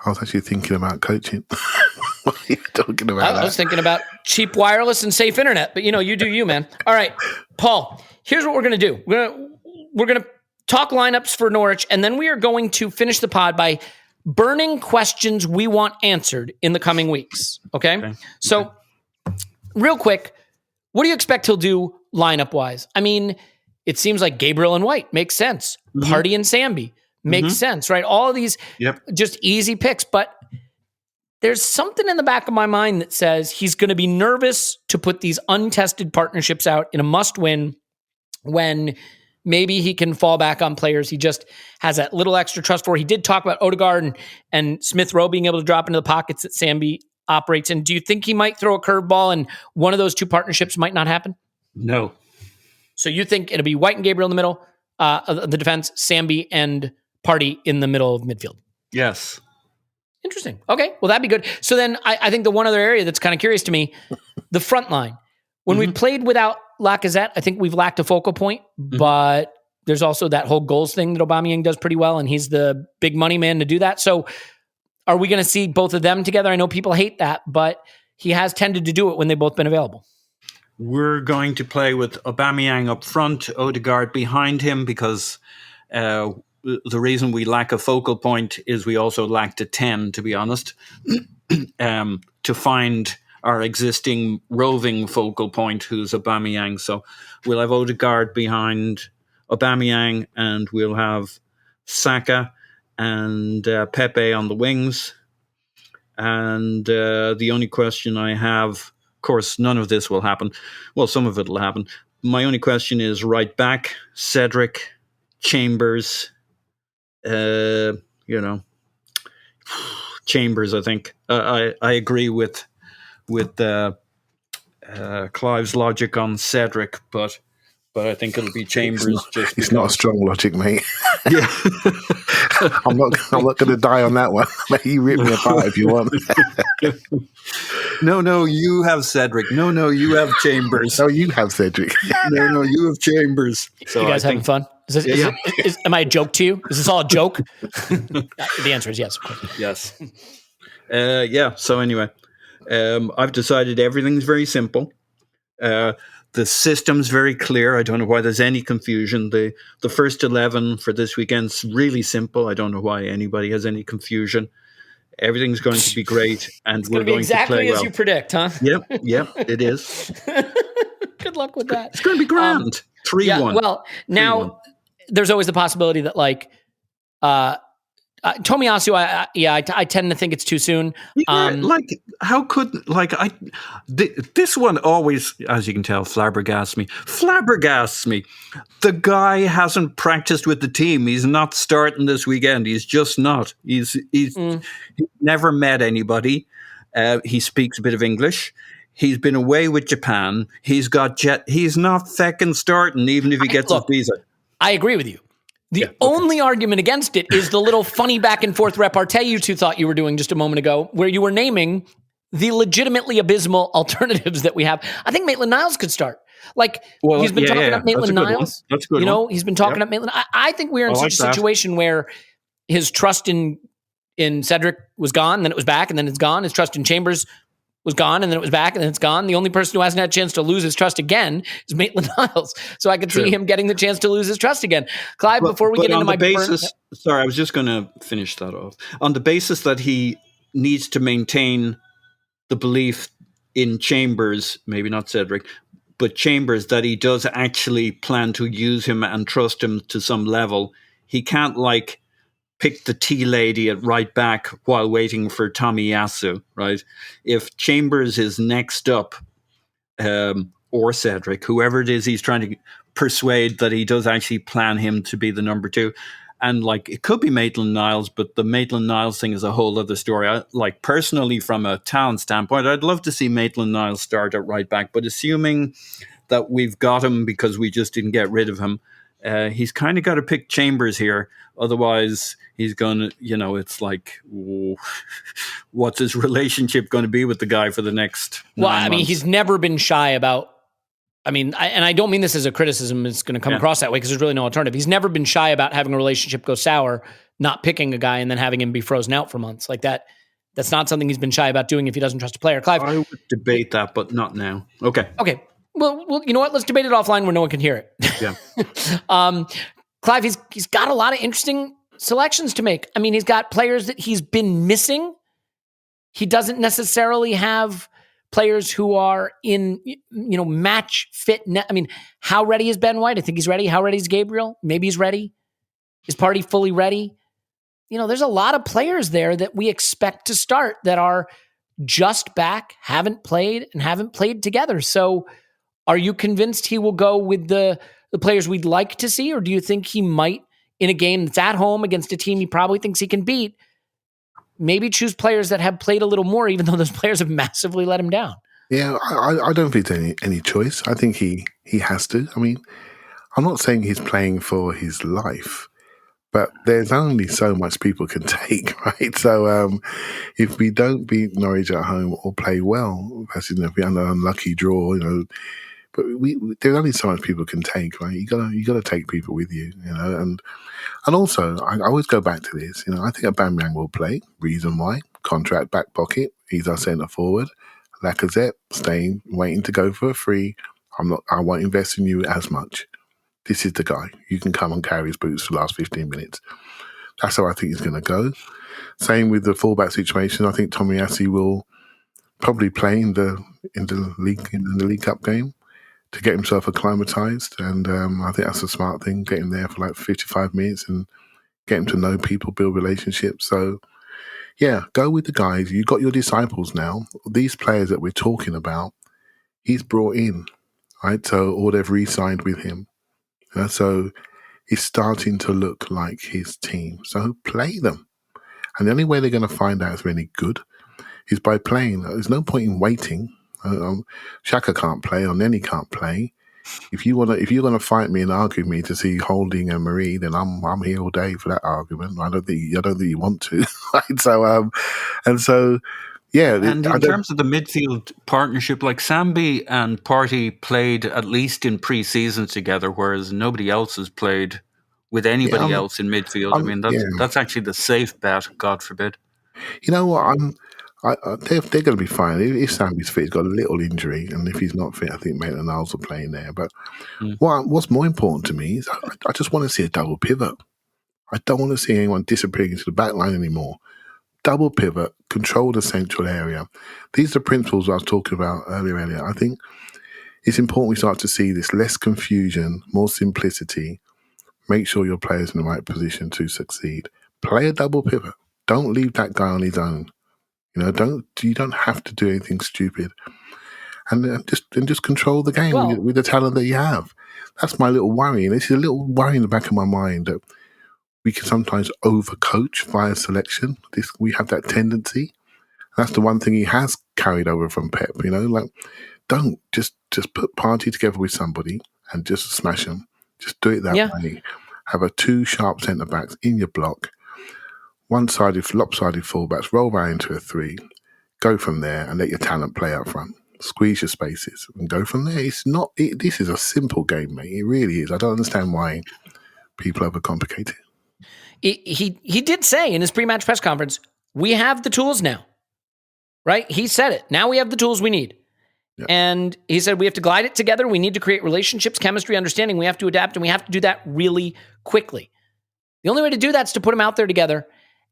I was actually thinking about coaching. What are you talking about? I was thinking about cheap wireless and safe internet, but you do you, man. All right, Paul, here's what we're going to do. We're going to talk lineups for Norwich, and then we are going to finish the pod by burning questions we want answered in the coming weeks. Okay? So real quick, what do you expect he'll do lineup-wise? I mean, it seems like Gabriel and White makes sense. Partey and Sambi makes sense, right? All of these just easy picks, but there's something in the back of my mind that says he's going to be nervous to put these untested partnerships out in a must-win when maybe he can fall back on players he just has that little extra trust for. He did talk about Odegaard and Smith Rowe being able to drop into the pockets that Sambi operates in. Do you think he might throw a curveball and one of those two partnerships might not happen? No. So you think it'll be White and Gabriel in the middle of the defense, Sambi and Partey in the middle of midfield? Yes. Interesting. Okay, well, that'd be good. So then I think the one other area that's kind of curious to me, the front line. When we played without Lacazette, I think we've lacked a focal point, but there's also that whole goals thing that Aubameyang does pretty well, and he's the big money man to do that. So are we going to see both of them together? I know people hate that, but he has tended to do it when they've both been available. We're going to play with Aubameyang up front, Odegaard behind him, because the reason we lack a focal point is we also lacked a 10, to be honest, to find our existing roving focal point, who's Aubameyang. So we'll have Odegaard behind Aubameyang, and we'll have Xhaka and Pepe on the wings. And the only question I have, of course, none of this will happen. Well, some of it will happen. My only question is right back, Cedric, Chambers, Chambers, I think. I agree with Clive's logic on Cedric, but I think it'll be Chambers. It's not a strong logic, mate. Yeah. I'm not going to die on that one. You rip me apart if you want. No, you have Cedric. No, you have Chambers. No, you have Cedric. No, you have Chambers. So you guys having fun? Am I a joke to you? Is this all a joke? The answer is yes, of course. Yes. So anyway, I've decided everything's very simple. The system's very clear. I don't know why there's any confusion. The first 11 for this weekend's really simple. I don't know why anybody has any confusion. Everything's going to be great, and we're going exactly to play well. As you predict, huh? Yep, it is. Good luck with that. It's going to be grand. 3-1. Yeah, well, now 3-1. There's always the possibility that, like, Tomiyasu, I tend to think it's too soon. How could this one always, as you can tell, flabbergasts me. The guy hasn't practiced with the team. He's not starting this weekend. He's just not. He's never met anybody. He speaks a bit of English. He's been away with Japan. He's got He's not fucking starting, even if he gets his visa. I agree with you. The only argument against it is the little funny back and forth repartee you two thought you were doing just a moment ago, where you were naming the legitimately abysmal alternatives that we have. I think Maitland-Niles could start. He's been talking up Maitland-Niles. That's a good one. He's been talking up Maitland. I think we're in such a situation where his trust in Cedric was gone, then it was back, and then it's gone. His trust in Chambers was gone, and then it was back, and then it's gone. The only person who hasn't had a chance to lose his trust again is Maitland-Niles. So I could see him getting the chance to lose his trust again. Clive, before we get into my basis, sorry, I was just going to finish that off. On the basis that he needs to maintain the belief in Chambers, maybe not Cedric, but Chambers, that he does actually plan to use him and trust him to some level. He can't pick the tea lady at right back while waiting for Tomiyasu, right? If Chambers is next up, or Cedric, whoever it is he's trying to persuade that he does actually plan him to be the number 2. And it could be Maitland-Niles, but the Maitland-Niles thing is a whole other story. Personally, from a talent standpoint, I'd love to see Maitland-Niles start at right back, but assuming that we've got him because we just didn't get rid of him, he's kind of got to pick Chambers here. Otherwise, he's going to, it's what's his relationship going to be with the guy for the next 9 months? He's never been shy about I mean, I don't mean this as a criticism. It's going to come across that way because there's really no alternative. He's never been shy about having a relationship go sour, not picking a guy and then having him be frozen out for months like that. That's not something he's been shy about doing if he doesn't trust a player. Clive, I would debate that, but not now. Okay. Well, you know what? Let's debate it offline where no one can hear it. Yeah. Clive, he's got a lot of interesting selections to make. I mean, he's got players that he's been missing. He doesn't necessarily have players who are in, match fit. I mean, how ready is Ben White? I think he's ready. How ready is Gabriel? Maybe he's ready. Is Partey fully ready? There's a lot of players there that we expect to start that are just back, haven't played together. So are you convinced he will go with the players we'd like to see? Or do you think he might, in a game that's at home against a team he probably thinks he can beat, maybe choose players that have played a little more, even though those players have massively let him down? Yeah, I don't think there's any choice. I think he has to. I mean, I'm not saying he's playing for his life, but there's only so much people can take, right? So if we don't beat Norwich at home or play well, that's if we're an unlucky draw, but there's only so much people can take, right? You gotta take people with you, and also I always go back to this, I think Aubameyang will play. Reason why? Contract back pocket. He's our centre forward. Lacazette waiting to go for a free. I won't invest in you as much. This is the guy. You can come and carry his boots for the last 15 minutes. That's how I think he's going to go. Same with the fullback situation. I think Tomiyasu will probably play in the League Cup game to get himself acclimatized, and I think that's a smart thing. Get him there for like 55 minutes and get him to know people, build relationships. So, yeah, go with the guys. You've got your disciples now. These players that we're talking about, he's brought in, right? So, or they've re-signed with him. So, it's starting to look like his team. So, play them. And the only way they're going to find out if they're any good is by playing. There's no point in waiting. Xhaka can't play, or Nenny can't play. If you're gonna fight me and argue with me to see Holding and Marie, then I'm here all day for that argument. I don't think you want to. Right? So, yeah. And in terms of the midfield partnership, like Sambi and Partey played at least in pre-season together, whereas nobody else has played with anybody else in midfield. That's actually the safe bet. God forbid. You know what? They're going to be fine. If Sammy's fit, he's got a little injury, and if he's not fit, I think Maitland-Niles will play in there. But what's more important to me is I just want to see a double pivot. I don't want to see anyone disappearing into the back line anymore. Double pivot, control the central area. These are the principles I was talking about earlier. I think it's important we start to see this: less confusion, more simplicity. Make sure your player's in the right position to succeed. Play a double pivot. Don't leave that guy on his own. You don't have to do anything stupid, and just control the game with the talent that you have. That's my little worry, and this is a little worry in the back of my mind that we can sometimes overcoach via selection. We have that tendency. That's the one thing he has carried over from Pep. Don't just put Partey together with somebody and just smash them. Just do it that way. Have a 2 sharp centre backs in your block. One-sided, lopsided fullbacks, roll around into a 3, go from there and let your talent play up front. Squeeze your spaces and go from there. This is a simple game, mate. It really is. I don't understand why people overcomplicate it. He did say in his pre-match press conference, we have the tools now, right? He said it. Now we have the tools we need. Yep. And he said we have to glide it together. We need to create relationships, chemistry, understanding. We have to adapt, and we have to do that really quickly. The only way to do that is to put them out there together.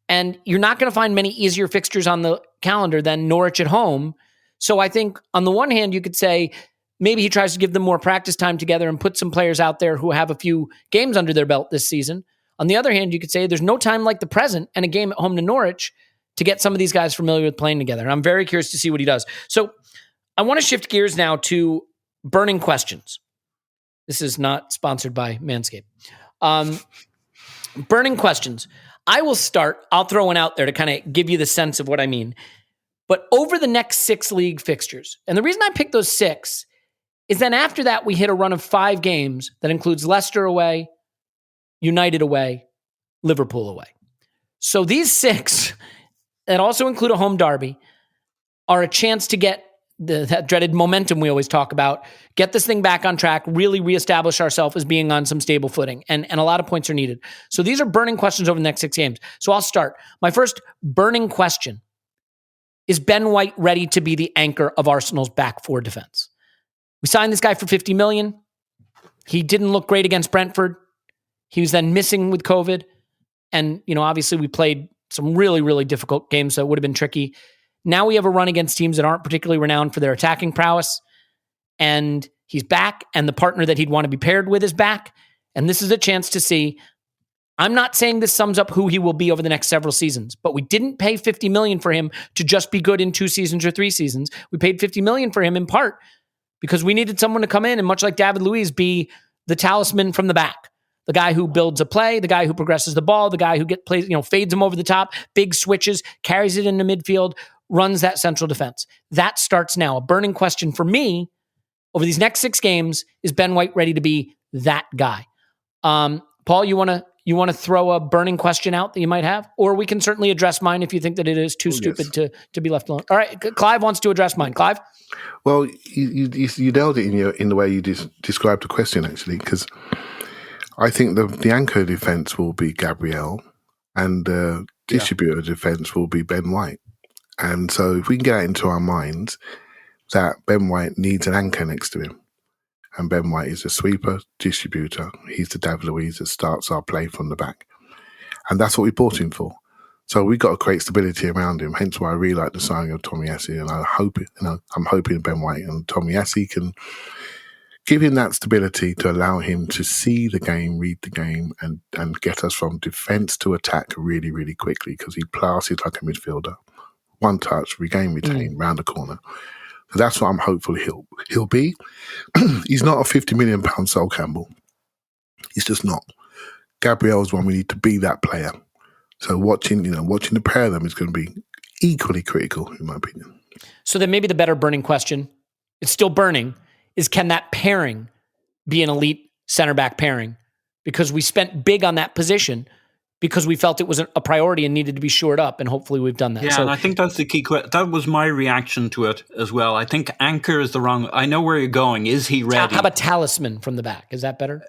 And you're not going to find many easier fixtures on the calendar than Norwich at home. So I think on the one hand, you could say maybe he tries to give them more practice time together and put some players out there who have a few games under their belt this season. On the other hand, you could say there's no time like the present and a game at home to Norwich to get some of these guys familiar with playing together. And I'm very curious to see what he does. So I want to shift gears now to burning questions. This is not sponsored by Manscaped. Burning questions. I will start. I'll throw one out there to kind of give you the sense of what I mean. But over the next 6 league fixtures, and the reason I picked those 6 is then after that, we hit a run of 5 games that includes Leicester away, United away, Liverpool away. So these 6, that also include a home derby, are a chance to get that dreaded momentum we always talk about, get this thing back on track, really reestablish ourselves as being on some stable footing. And a lot of points are needed. So these are burning questions over the next 6 games. So I'll start. My first burning question: is Ben White ready to be the anchor of Arsenal's back four defense? We signed this guy for $50 million. He didn't look great against Brentford. He was then missing with COVID. And, obviously we played some really, really difficult games, so it would have been tricky. Now we have a run against teams that aren't particularly renowned for their attacking prowess. And he's back, and the partner that he'd want to be paired with is back. And this is a chance to see. I'm not saying this sums up who he will be over the next several seasons, but we didn't pay $50 million for him to just be good in 2 seasons or 3 seasons. We paid $50 million for him in part because we needed someone to come in and, much like David Luiz, be the talisman from the back. The guy who builds a play, the guy who progresses the ball, the guy who fades him over the top, big switches, carries it into midfield, runs that central defense. That starts now. A burning question for me over these next 6 games: is Ben White ready to be that guy? Paul, you want to throw a burning question out that you might have, or we can certainly address mine if you think that it is too stupid to be left alone. All right, Clive wants to address mine. Clive? Well, you nailed it in the way you described the question, actually, because I think the anchor defense will be Gabriel, and the distributor defense will be Ben White. And so if we can get it into our minds that Ben White needs an anchor next to him, and Ben White is a sweeper, distributor, he's the David Luiz that starts our play from the back. And that's what we bought him for. So we got to create stability around him, hence why I really like the signing of Tomiyasu. And I'm hoping Ben White and Tomiyasu can give him that stability to allow him to see the game, read the game, and get us from defence to attack really, really quickly, because he passes like a midfielder. One touch, regain, retain, round the corner. So that's what I'm hopeful he'll be. He's not a £50 million Sol Campbell. He's just not. Gabriel's one we need to be that player. So watching the pair of them is going to be equally critical, in my opinion. So then maybe the better burning question, it's still burning, is can that pairing be an elite center back pairing? Because we spent big on that position because we felt it was a priority and needed to be shored up, and hopefully we've done that. Yeah, and I think that's the key question. That was my reaction to it as well. I think anchor is the wrong... I know where you're going. Is he ready? How about talisman from the back? Is that better?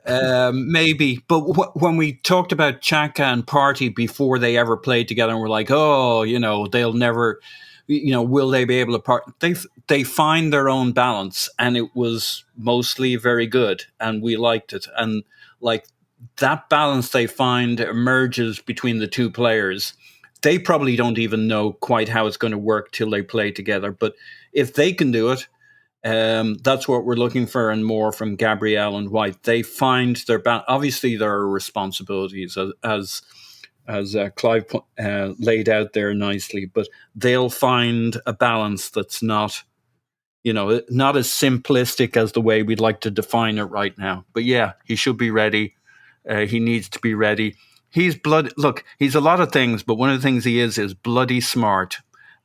Maybe. But when we talked about Xhaka and Partey before they ever played together, and we're like, they'll never... will they be able to part? They find their own balance, and it was mostly very good, and we liked it. And that balance they find emerges between the two players. They probably don't even know quite how it's going to work till they play together. But if they can do it, that's what we're looking for, and more from Gabriel and White. They find their balance. Obviously, there are responsibilities as Clive laid out there nicely, but they'll find a balance that's not as simplistic as the way we'd like to define it right now. But yeah, he should be ready. He needs to be ready. He's a lot of things, but one of the things he is bloody smart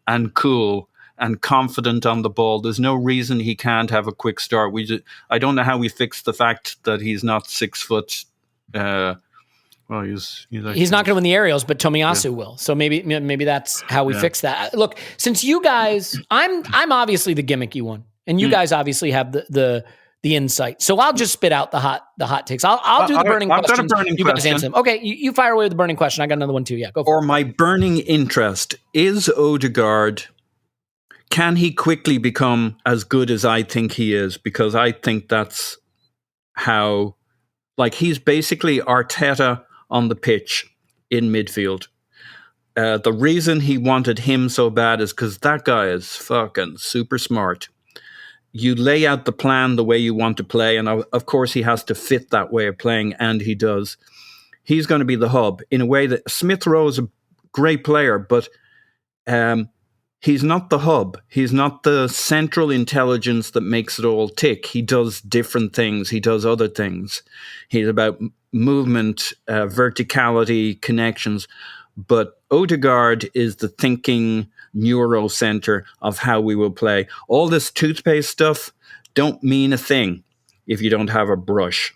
and cool and confident on the ball. There's no reason he can't have a quick start. I don't know how we fix the fact that he's not 6 foot. Well, he's not going to win the aerials, but Tomiyasu will. So maybe that's how we fix that. Look, since you guys, I'm obviously the gimmicky one, and you guys obviously have the insight. So I'll just spit out the hot takes. I'll do the burning question. I've got a burning you question. Guys answer them. Okay, you fire away with the burning question. I got another one too. Yeah, go for it. Or my burning interest is Odegaard. Can he quickly become as good as I think he is? Because I think that's how, he's basically Arteta on the pitch in midfield. The reason he wanted him so bad is because that guy is fucking super smart. You lay out the plan the way you want to play, and of course he has to fit that way of playing, and he does. He's going to be the hub in a way that Smith Rowe is a great player, but he's not the hub. He's not the central intelligence that makes it all tick. He does different things. He does other things. He's about movement, verticality, connections. But Odegaard is the thinking neuro center of how we will play. All this toothpaste stuff don't mean a thing if you don't have a brush.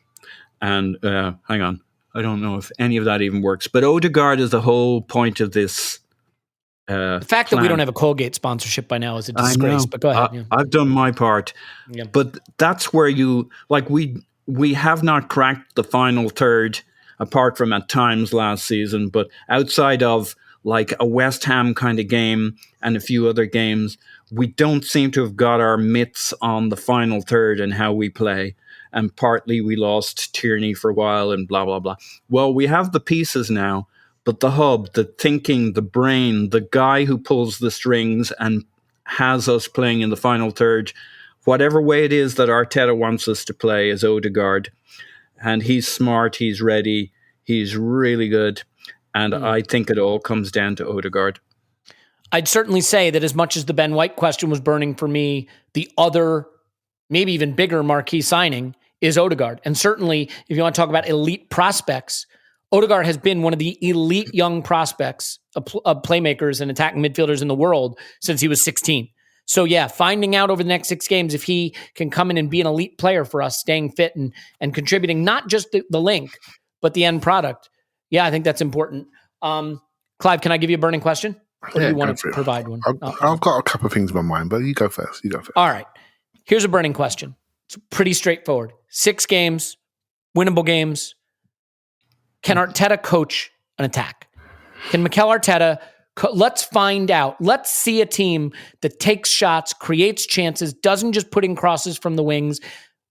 And hang on, I don't know if any of that even works. But Odegaard is the whole point of this The fact that we don't have a Colgate sponsorship by now is a disgrace. I know. But go ahead. I've done my part, but that's where we have not cracked the final third, apart from at times last season. But outside of like a West Ham kind of game and a few other games, we don't seem to have got our mitts on the final third and how we play. And partly we lost Tierney for a while and blah, blah, blah. Well, we have the pieces now, but the hub, the thinking, the brain, the guy who pulls the strings and has us playing in the final third, whatever way it is that Arteta wants us to play, is Odegaard. And he's smart, he's ready, he's really good. And I think it all comes down to Odegaard. I'd certainly say that as much as the Ben White question was burning for me, the other, maybe even bigger marquee signing is Odegaard. And certainly, if you want to talk about elite prospects, Odegaard has been one of the elite young prospects of playmakers and attacking midfielders in the world since he was 16. So yeah, finding out over the next 6 games if he can come in and be an elite player for us, staying fit and contributing not just the link, but the end product. Yeah, I think that's important. Clive, can I give you a burning question? Or do you want to provide one? I've got a couple of things in my mind, but you go first. All right. Here's a burning question. It's pretty straightforward. 6 games, winnable games. Can Arteta coach an attack? Can Mikel Arteta, let's find out. Let's see a team that takes shots, creates chances, doesn't just put in crosses from the wings.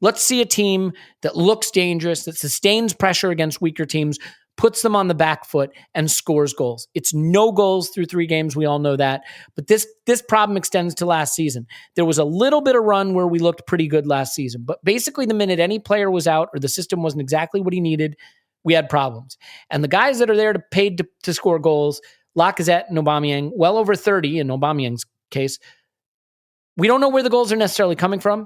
Let's see a team that looks dangerous, that sustains pressure against weaker teams, puts them on the back foot, and scores goals. It's no goals through 3 games. We all know that. But this problem extends to last season. There was a little bit of run where we looked pretty good last season. But basically, the minute any player was out or the system wasn't exactly what he needed, we had problems. And the guys that are there paid to score goals, Lacazette and Aubameyang, well over 30 in Aubameyang's case, we don't know where the goals are necessarily coming from.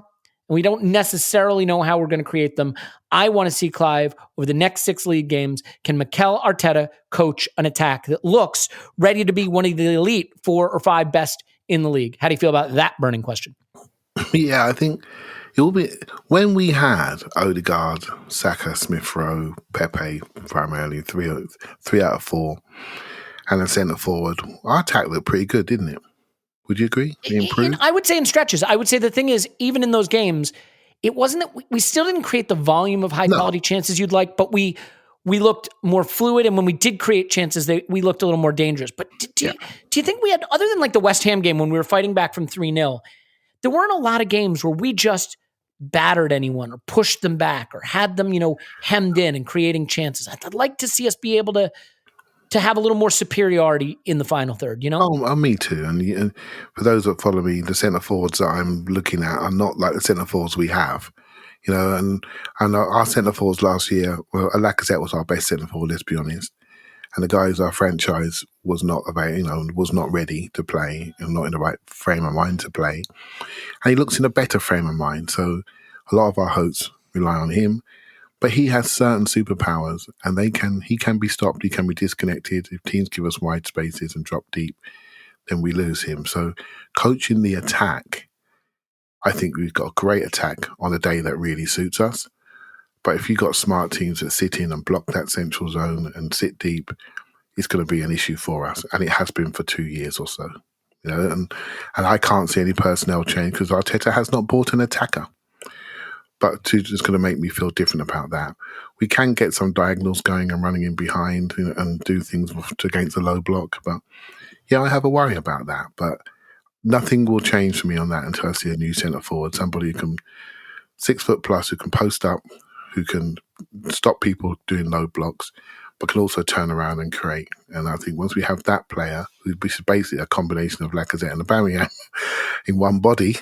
And we don't necessarily know how we're going to create them. I want to see Clive over the next 6 league games. Can Mikel Arteta coach an attack that looks ready to be one of the elite 4 or 5 best in the league? How do you feel about that burning question? Yeah, I think it will be when we had Odegaard, Xhaka, Smith Rowe, Pepe, primarily 3 out of 4, and a centre forward. Our attack looked pretty good, didn't it? Would you agree? I would say in stretches. I would say the thing is, even in those games, it wasn't that we still didn't create the volume of high quality chances you'd like, but we looked more fluid. And when we did create chances, we looked a little more dangerous. But do you think we had, other than like the West Ham game when we were fighting back from 3-0, there weren't a lot of games where we just battered anyone or pushed them back or had them, hemmed in and creating chances. I'd like to see us be able to have a little more superiority in the final third, Oh, me too. And for those that follow me, the centre forwards that I'm looking at are not like the centre forwards we have, and our centre forwards last year, well, Lacazette was our best centre forward, let's be honest. And the guys, our franchise was not was not ready to play and not in the right frame of mind to play. And he looks in a better frame of mind. So a lot of our hopes rely on him. But he has certain superpowers, and he can be stopped, he can be disconnected. If teams give us wide spaces and drop deep, then we lose him. So coaching the attack, I think we've got a great attack on a day that really suits us. But if you've got smart teams that sit in and block that central zone and sit deep, it's going to be an issue for us. And it has been for 2 years or so. And I can't see any personnel change because Arteta has not bought an attacker. But it's going to make me feel different about that. We can get some diagonals going and running in behind and do things against the low block. But yeah, I have a worry about that. But nothing will change for me on that until I see a new centre forward, somebody who can 6 foot plus, who can post up, who can stop people doing low blocks, but can also turn around and create. And I think once we have that player, which is basically a combination of Lacazette and Aubameyang in one body,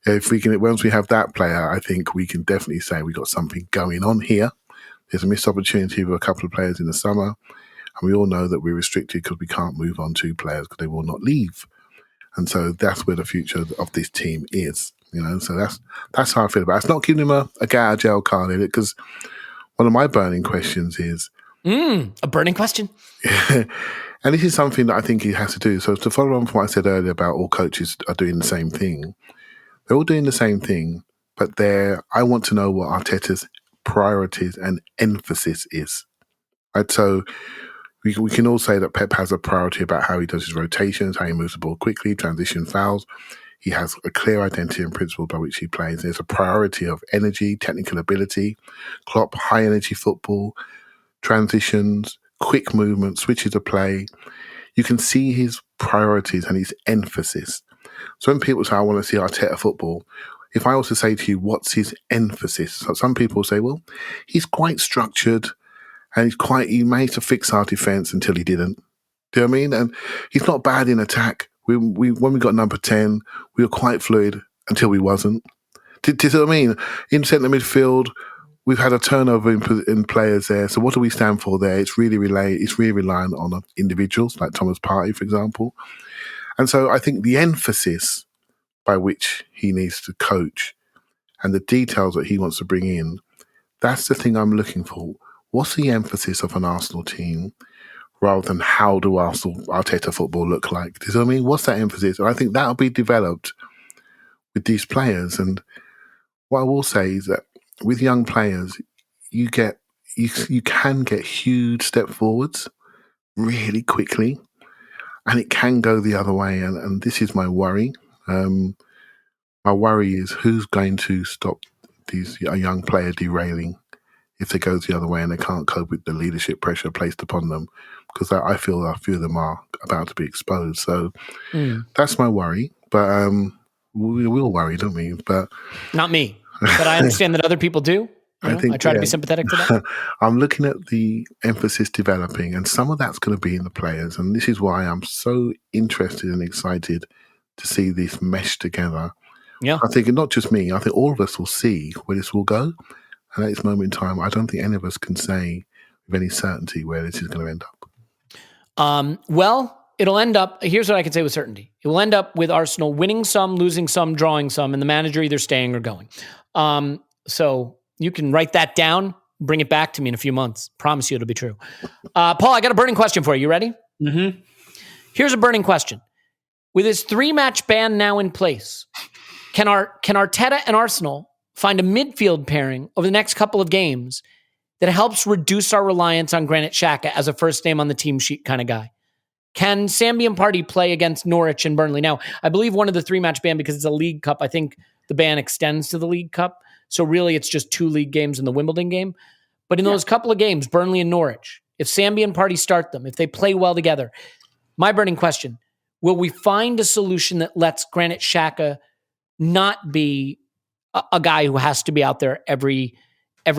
once we have that player, I think we can definitely say we got something going on here. There's a missed opportunity with a couple of players in the summer, and we all know that we're restricted because we can't move on 2 players because they will not leave. And so that's where the future of this team is. So that's how I feel about it. It's not giving him a get out of jail card in it, because one of my burning questions is a burning question. And this is something that I think he has to do. So to follow on from what I said earlier about all coaches are doing the same thing. They're all doing the same thing, but I want to know what Arteta's priorities and emphasis is. Right? So we can all say that Pep has a priority about how he does his rotations, how he moves the ball quickly, transition fouls. He has a clear identity and principle by which he plays. There's a priority of energy, technical ability, Klopp, high energy football, transitions, quick movement, switches of play. You can see his priorities and his emphasis. So when people say, I want to see Arteta football, if I also say to you, what's his emphasis? So some people say, well, he's quite structured and he managed to fix our defence until he didn't. Do you know what I mean? And he's not bad in attack. When we got number 10, we were quite fluid until we wasn't. Do you see what I mean? In centre midfield, we've had a turnover in players there. So what do we stand for there? It's really reliant on individuals like Thomas Partey, for example. And so I think the emphasis by which he needs to coach and the details that he wants to bring in, that's the thing I'm looking for. What's the emphasis of an Arsenal team rather than how do Arteta football look like? Do you know what I mean? What's that emphasis? And I think that'll be developed with these players. And what I will say is that with young players, you can get huge step forwards really quickly, and it can go the other way. And this is my worry. My worry is who's going to stop a young player derailing if they go the other way and they can't cope with the leadership pressure placed upon them, because I feel a few of them are about to be exposed. So that's my worry. But we all worry, don't we? But not me. But I understand that other people do. I try to be sympathetic to that. I'm looking at the emphasis developing, and some of that's going to be in the players. And this is why I'm so interested and excited to see this mesh together. Yeah. I think not just me, I think all of us will see where this will go. And at this moment in time, I don't think any of us can say with any certainty where this is going to end up. Well, it'll end up, here's what I can say with certainty. It will end up with Arsenal winning some, losing some, drawing some, and the manager either staying or going. So you can write that down, bring it back to me in a few months. Promise you it'll be true. Paul, I got a burning question for you. You ready? Mm-hmm. Here's a burning question. With his 3-match ban now in place, can Arteta and Arsenal find a midfield pairing over the next couple of games that helps reduce our reliance on Granit Xhaka as a first name on the team sheet kind of guy? Can Sambi and Partey play against Norwich and Burnley? Now, I believe one of the 3-match ban, because it's a League Cup, I think the ban extends to the League Cup. So really it's just 2 league games in the Wimbledon game. But in those couple of games, Burnley and Norwich, if Sambi and Partey start them, if they play well together, my burning question, will we find a solution that lets Granit Xhaka not be a guy who has to be out there every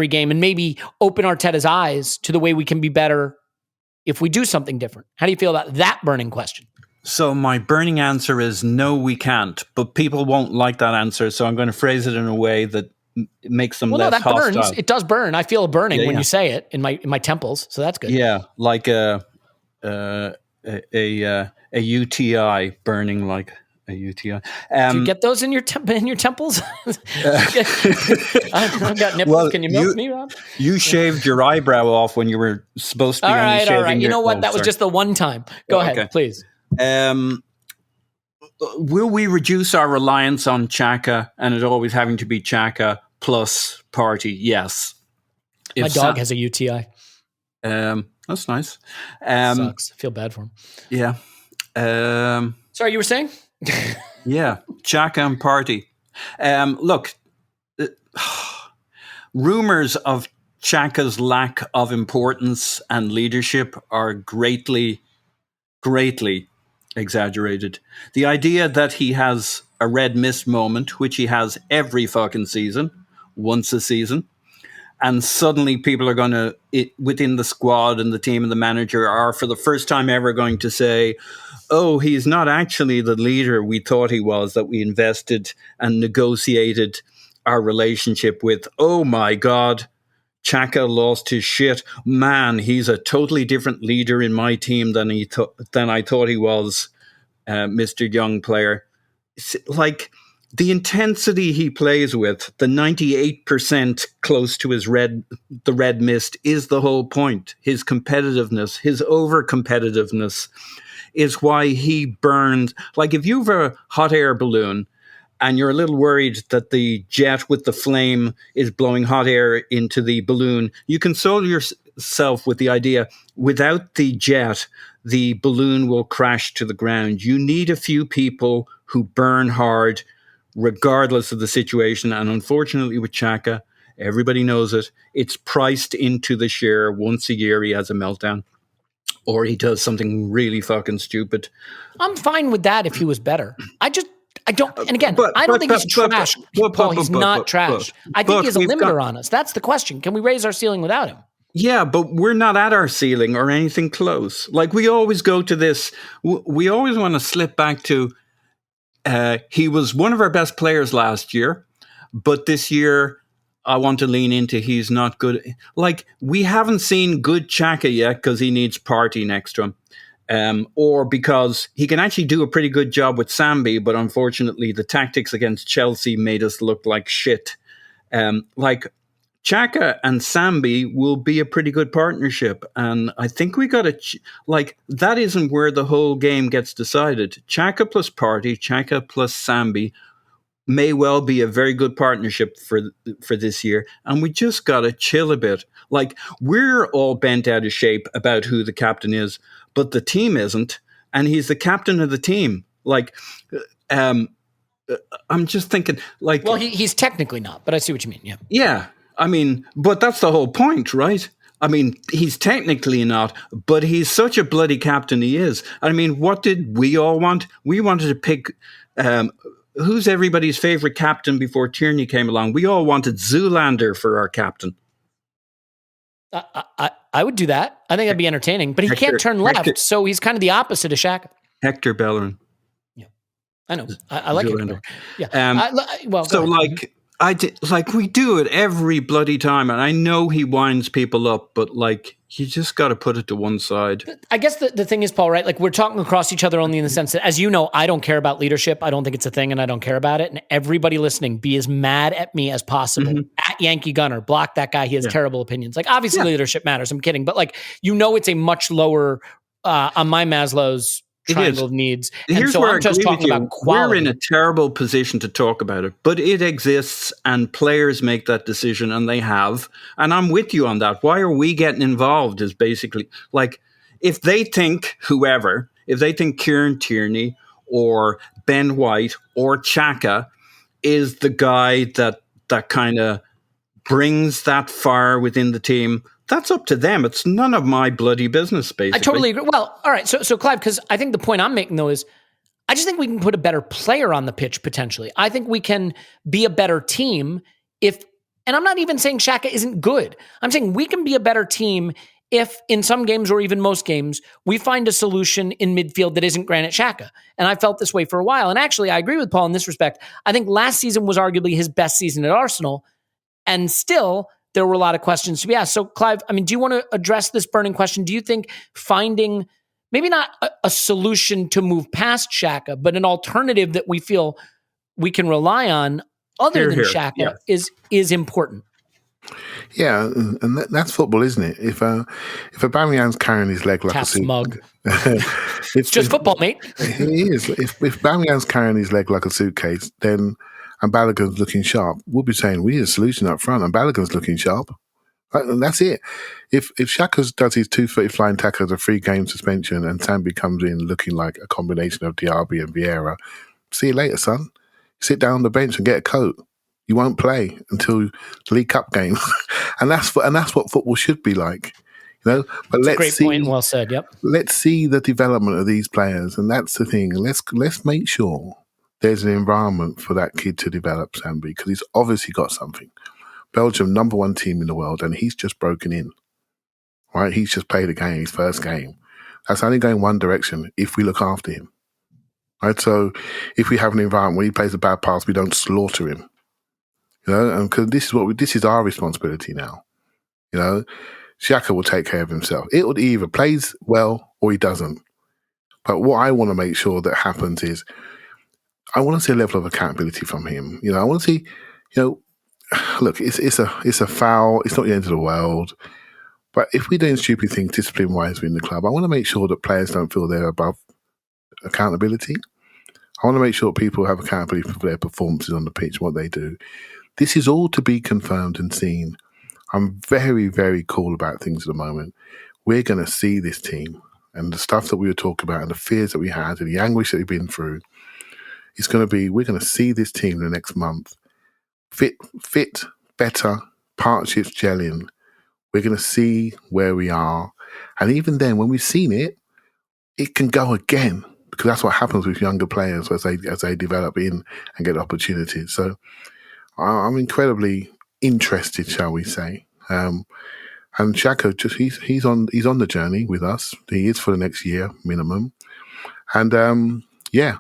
game, and maybe open Arteta's eyes to the way we can be better if we do something different? How do you feel about that burning question? So my burning answer is no, we can't. But people won't like that answer, so I'm going to phrase it in a way that makes them less hostile. Burns. It does burn. I feel a burning when you say it in my temples, so that's good. Yeah, like a UTI burning, like a UTI. Do you get those in your temples? I've got nipples. Well, can you milk me, Rob? You shaved your eyebrow off when you were supposed to be only shaving. All right. You know what? That was just the one time. Go ahead, please. Will we reduce our reliance on Xhaka and it always having to be Xhaka plus Partey? Yes. My dog has a UTI. That's nice. Sucks. I feel bad for him. Yeah. Sorry, you were saying? Yeah, Xhaka and Partey. Look, rumors of Xhaka's lack of importance and leadership are greatly exaggerated. The idea that he has a red mist moment, which he has every fucking season, once a season, and suddenly people are going to, within the squad and the team and the manager, are for the first time ever going to say, oh, he's not actually the leader we thought he was, that we invested and negotiated our relationship with. Oh my God, Xhaka lost his shit. Man, he's a totally different leader in my team than I thought he was, Mr. Young player. It's like the intensity he plays with, the 98% close to the red mist, is the whole point. His competitiveness, his over-competitiveness is why he burns. Like if you've a hot air balloon and you're a little worried that the jet with the flame is blowing hot air into the balloon, you console himself with the idea, without the jet, the balloon will crash to the ground. You need a few people who burn hard, regardless of the situation. And unfortunately with Xhaka, everybody knows it. It's priced into the share. Once a year he has a meltdown, or he does something really fucking stupid. I'm fine with that if he was better. I don't, and again, I don't think he's trash. Paul, he's not trash. I think he has a limiter on us. That's the question. Can we raise our ceiling without him? Yeah, but we're not at our ceiling or anything close. Like, we always go to this, we always want to slip back to, he was one of our best players last year, but this year I want to lean into he's not good. Like, we haven't seen good Xhaka yet because he needs Partey next to him. Or because he can actually do a pretty good job with Sambi, but unfortunately the tactics against Chelsea made us look like shit. Like, Xhaka and Sambi will be a pretty good partnership. And I think we got to, that isn't where the whole game gets decided. Xhaka plus Partey, Xhaka plus Sambi may well be a very good partnership for this year. And we just got to chill a bit. Like, we're all bent out of shape about who the captain is, but the team isn't. And he's the captain of the team. Like, I'm just thinking, like... Well, he's technically not, but I see what you mean, yeah. Yeah. I mean, but that's the whole point, right? I mean, he's technically not, but he's such a bloody captain he is. I mean, what did we all want? We wanted to pick... who's everybody's favorite captain before Tierney came along? We all wanted Zoolander for our captain. I would do that. I think that'd be entertaining, but he can't turn left, so he's kind of the opposite of Xhaka. Hector Bellerin. Yeah, I know. I like Zoolander. It. Yeah. We do it every bloody time, and I know he winds people up, but like, you just got to put it to one side. I guess the thing is, Paul, right? Like, we're talking across each other only in the sense that, as you know, I don't care about leadership. I don't think it's a thing, and I don't care about it. And everybody listening, be as mad at me as possible. Mm-hmm. At Yankee Gunner, block that guy. He has terrible opinions. Like, obviously, leadership matters. I'm kidding, but like, it's a much lower on my Maslow's triangle of needs. And here's so where I'm just talking about quality. We're in a terrible position to talk about it, but it exists, and players make that decision, and they have. And I'm with you on that. Why are we getting involved is basically, like, if they think Kieran Tierney or Ben White or Xhaka is the guy that kind of brings that fire within the team, that's up to them. It's none of my bloody business, basically. I totally agree. Well, all right. So Clive, because I think the point I'm making, though, is I just think we can put a better player on the pitch, potentially. I think we can be a better team and I'm not even saying Xhaka isn't good. I'm saying we can be a better team if, in some games or even most games, we find a solution in midfield that isn't Granit Xhaka. And I felt this way for a while. And actually, I agree with Paul in this respect. I think last season was arguably his best season at Arsenal. And still, there were a lot of questions to be asked. So, Clive, I mean, do you want to address this burning question? Do you think finding maybe not a solution to move past Xhaka, but an alternative that we feel we can rely on other than Xhaka is important? Yeah, and that's football, isn't it? If Aubameyang's carrying his leg like a suitcase, it's just football, mate. He is. If Aubameyang's carrying his leg like a suitcase, then and Balogun's looking sharp, we'll be saying we need a solution up front, and Balogun's looking sharp. And that's it. If Xhaka does his 2-footed flying tackle as a 3-game suspension and Sambi comes in looking like a combination of Diaby and Vieira, see you later, son. Sit down on the bench and get a coat. You won't play until the League Cup game. and that's what football should be like. But great point, well said, yep. Let's see the development of these players, and that's the thing. Let's make sure there's an environment for that kid to develop, Sambi, because he's obviously got something. Belgium, number 1 team in the world, and he's just broken in. Right? He's just played a game, his first game. That's only going one direction if we look after him. Right? So if we have an environment where he plays a bad pass, we don't slaughter him. And because this is our responsibility now. Xhaka will take care of himself. It would either plays well or he doesn't. But what I want to make sure that happens is I want to see a level of accountability from him. I want to see, look, it's a foul. It's not the end of the world. But if we're doing stupid things discipline-wise within the club, I want to make sure that players don't feel they're above accountability. I want to make sure people have accountability for their performances on the pitch, what they do. This is all to be confirmed and seen I'm very, very cool about things at the moment. We're going to see this team and the stuff that we were talking about and the fears that we had and the anguish that we've been through. It's going to be, we're going to see this team the next month fit, better, partnerships gelling. We're going to see where we are. And even then, when we've seen it, it can go again, because that's what happens with younger players as they develop in and get opportunities. So I'm incredibly interested, shall we say. And Xhaka, he's on the journey with us. He is for the next year minimum. And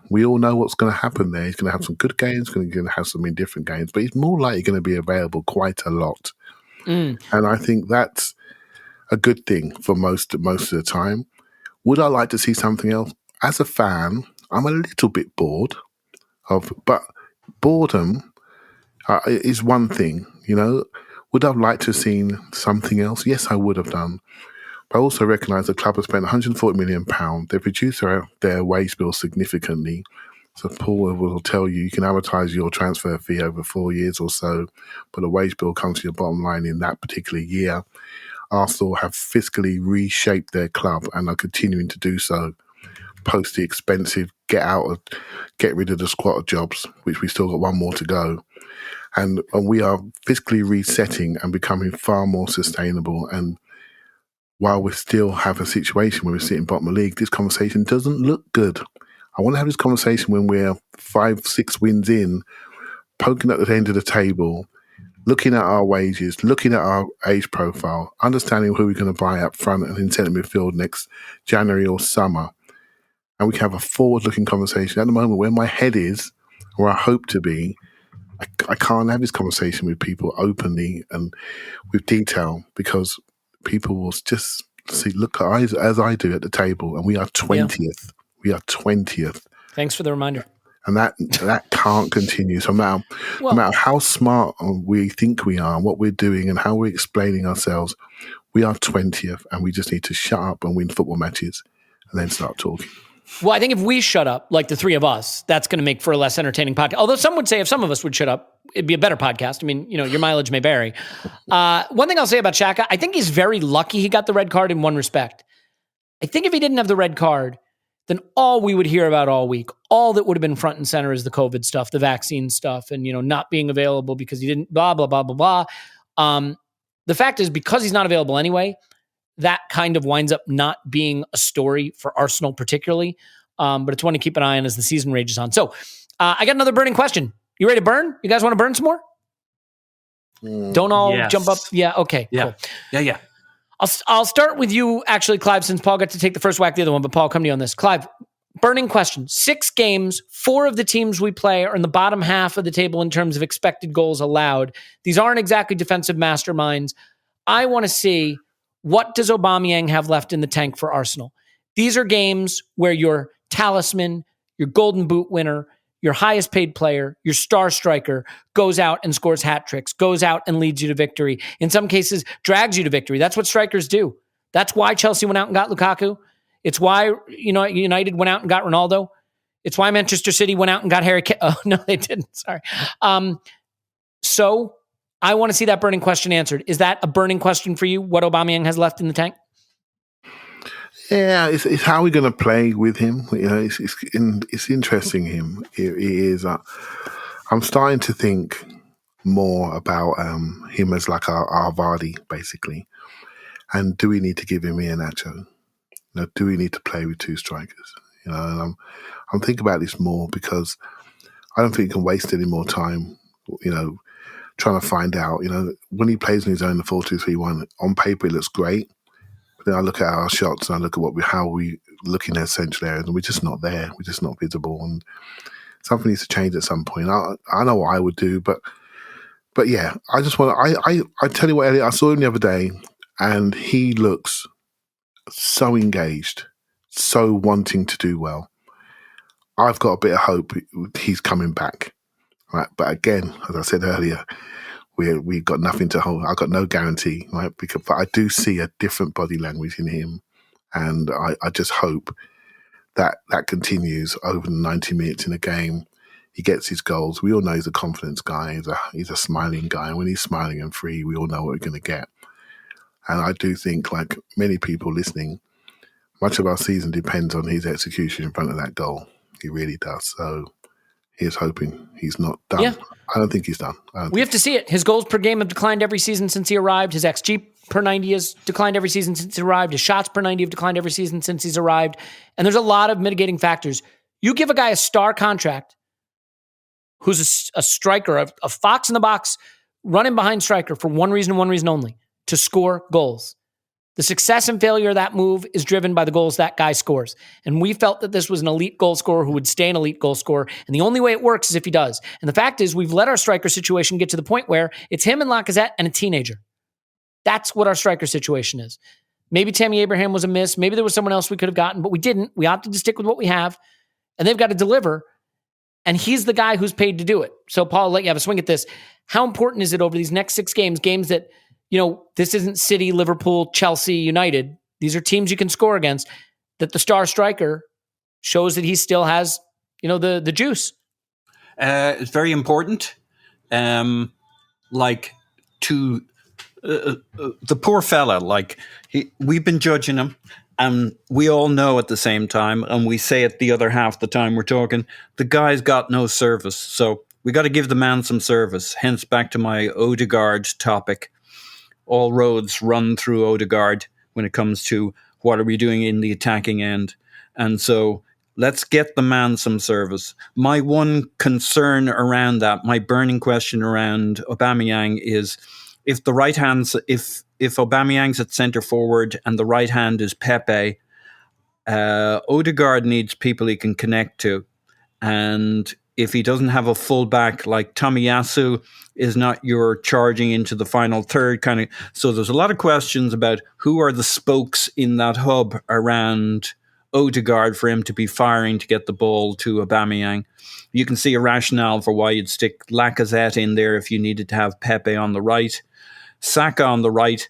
we all know what's going to happen there. He's going to have some good games, going to have some indifferent games, but he's more likely going to be available quite a lot. And I think that's a good thing for most of the time. Would I like to see something else? As a fan, I'm a little bit bored but boredom is one thing, Would I have liked to have seen something else? Yes, I would have done. But I also recognise the club has spent £140 million. They've reduced their wage bill significantly. So Paul will tell you can amortise your transfer fee over 4 years or so, but the wage bill comes to your bottom line in that particular year. Arsenal have fiscally reshaped their club and are continuing to do so post the expensive get rid of the squatter jobs, which we still got one more to go. And we are fiscally resetting and becoming far more sustainable. And while we still have a situation where we're sitting bottom of the league, this conversation doesn't look good. I want to have this conversation when we're 5-6 wins in, poking at the end of the table, looking at our wages, looking at our age profile, understanding who we're going to buy up front and in centre midfield next January or summer. And we can have a forward-looking conversation. At the moment, where my head is, where I hope to be, I can't have this conversation with people openly and with detail, because people will just look as I do at the table, and we are 20th. Yeah. We are 20th. Thanks for the reminder. And that can't continue. So no matter how smart we think we are, and what we're doing and how we're explaining ourselves, we are 20th, and we just need to shut up and win football matches and then start talking. Well, I think if we shut up, like the three of us, that's going to make for a less entertaining podcast. Although some would say if some of us would shut up, it'd be a better podcast. I mean, your mileage may vary. One thing I'll say about Xhaka, I think he's very lucky he got the red card in one respect. I think if he didn't have the red card, then all we would hear about all week, all that would have been front and center is the COVID stuff, the vaccine stuff, and, not being available because he didn't, blah, blah, blah, blah, blah. The fact is, because he's not available anyway, that kind of winds up not being a story for Arsenal particularly, but it's one to keep an eye on as the season rages on. So I got another burning question. You ready to burn? You guys want to burn some more? Don't all jump up. Yeah, okay, yeah. Cool. Yeah. I'll start with you, actually, Clive, since Paul got to take the first whack at the other one, but Paul, come to you on this. Clive, burning question. 6 games, 4 of the teams we play are in the bottom half of the table in terms of expected goals allowed. These aren't exactly defensive masterminds. I want to see, what does Aubameyang have left in the tank for Arsenal? These are games where your talisman, your golden boot winner, your highest paid player, your star striker goes out and scores hat tricks, goes out and leads you to victory. In some cases, drags you to victory. That's what strikers do. That's why Chelsea went out and got Lukaku. It's why United went out and got Ronaldo. It's why Manchester City went out and got Harry Kane. Oh, no, they didn't. Sorry. So I want to see that burning question answered. Is that a burning question for you, what Aubameyang has left in the tank? Yeah, it's how we're going to play with him. It's interesting. It is. I'm starting to think more about him as like our Vardy, basically. And do we need to give him Iheanacho? Do we need to play with 2 strikers? And I'm thinking about this more, because I don't think he can waste any more time. Trying to find out. When he plays in his own 4-2-3-1, on paper it looks great. Then I look at our shots and I look at how we look in their central areas, and we're just not there. We're just not visible, and something needs to change at some point. I know what I would do, but yeah, I just want to. I tell you what, Elliot, I saw him the other day, and he looks so engaged, so wanting to do well. I've got a bit of hope he's coming back, right? But again, as I said earlier, we got nothing to hold. I got no guarantee, right? But I do see a different body language in him, and I just hope that continues over the 90 minutes in a game. he gets his goals. We all know he's a confidence guy. He's a smiling guy. And when he's smiling and free, we all know what we're going to get. And I do think, like many people listening, much of our season depends on his execution in front of that goal. He really does. So here's hoping he's not done. Yeah. I don't think he's done. We have to see it. His goals per game have declined every season since he arrived. His XG per 90 has declined every season since he arrived. His shots per 90 have declined every season since he's arrived. And there's a lot of mitigating factors. You give a guy a star contract who's a striker, a fox in the box, running behind striker for one reason and one reason only, to score goals. The success and failure of that move is driven by the goals that guy scores. And we felt that this was an elite goal scorer who would stay an elite goal scorer. And the only way it works is if he does. And the fact is, we've let our striker situation get to the point where it's him and Lacazette and a teenager. That's what our striker situation is. Maybe Tammy Abraham was a miss. Maybe there was someone else we could have gotten, but we didn't. We opted to stick with what we have. And they've got to deliver. And he's the guy who's paid to do it. So, Paul, I'll let you have a swing at this. How important is it over these next 6 games that, this isn't City, Liverpool, Chelsea, United. These are teams you can score against, that the star striker shows that he still has, the juice. It's very important. The poor fella, we've been judging him, and we all know at the same time, and we say it the other half the time we're talking, the guy's got no service. So we got to give the man some service. Hence back to my Odegaard topic. All roads run through Odegaard when it comes to what are we doing in the attacking end. And so let's get the man some service. My one concern around that, my burning question around Aubameyang is if Aubameyang's at centre forward and the right hand is Pepe, Odegaard needs people he can connect to. And if he doesn't have a fullback like Tomiyasu is not your charging into the final third kind of. So there's a lot of questions about who are the spokes in that hub around Odegaard for him to be firing to get the ball to Aubameyang. You can see a rationale for why you'd stick Lacazette in there if you needed to have Pepe on the right. Xhaka on the right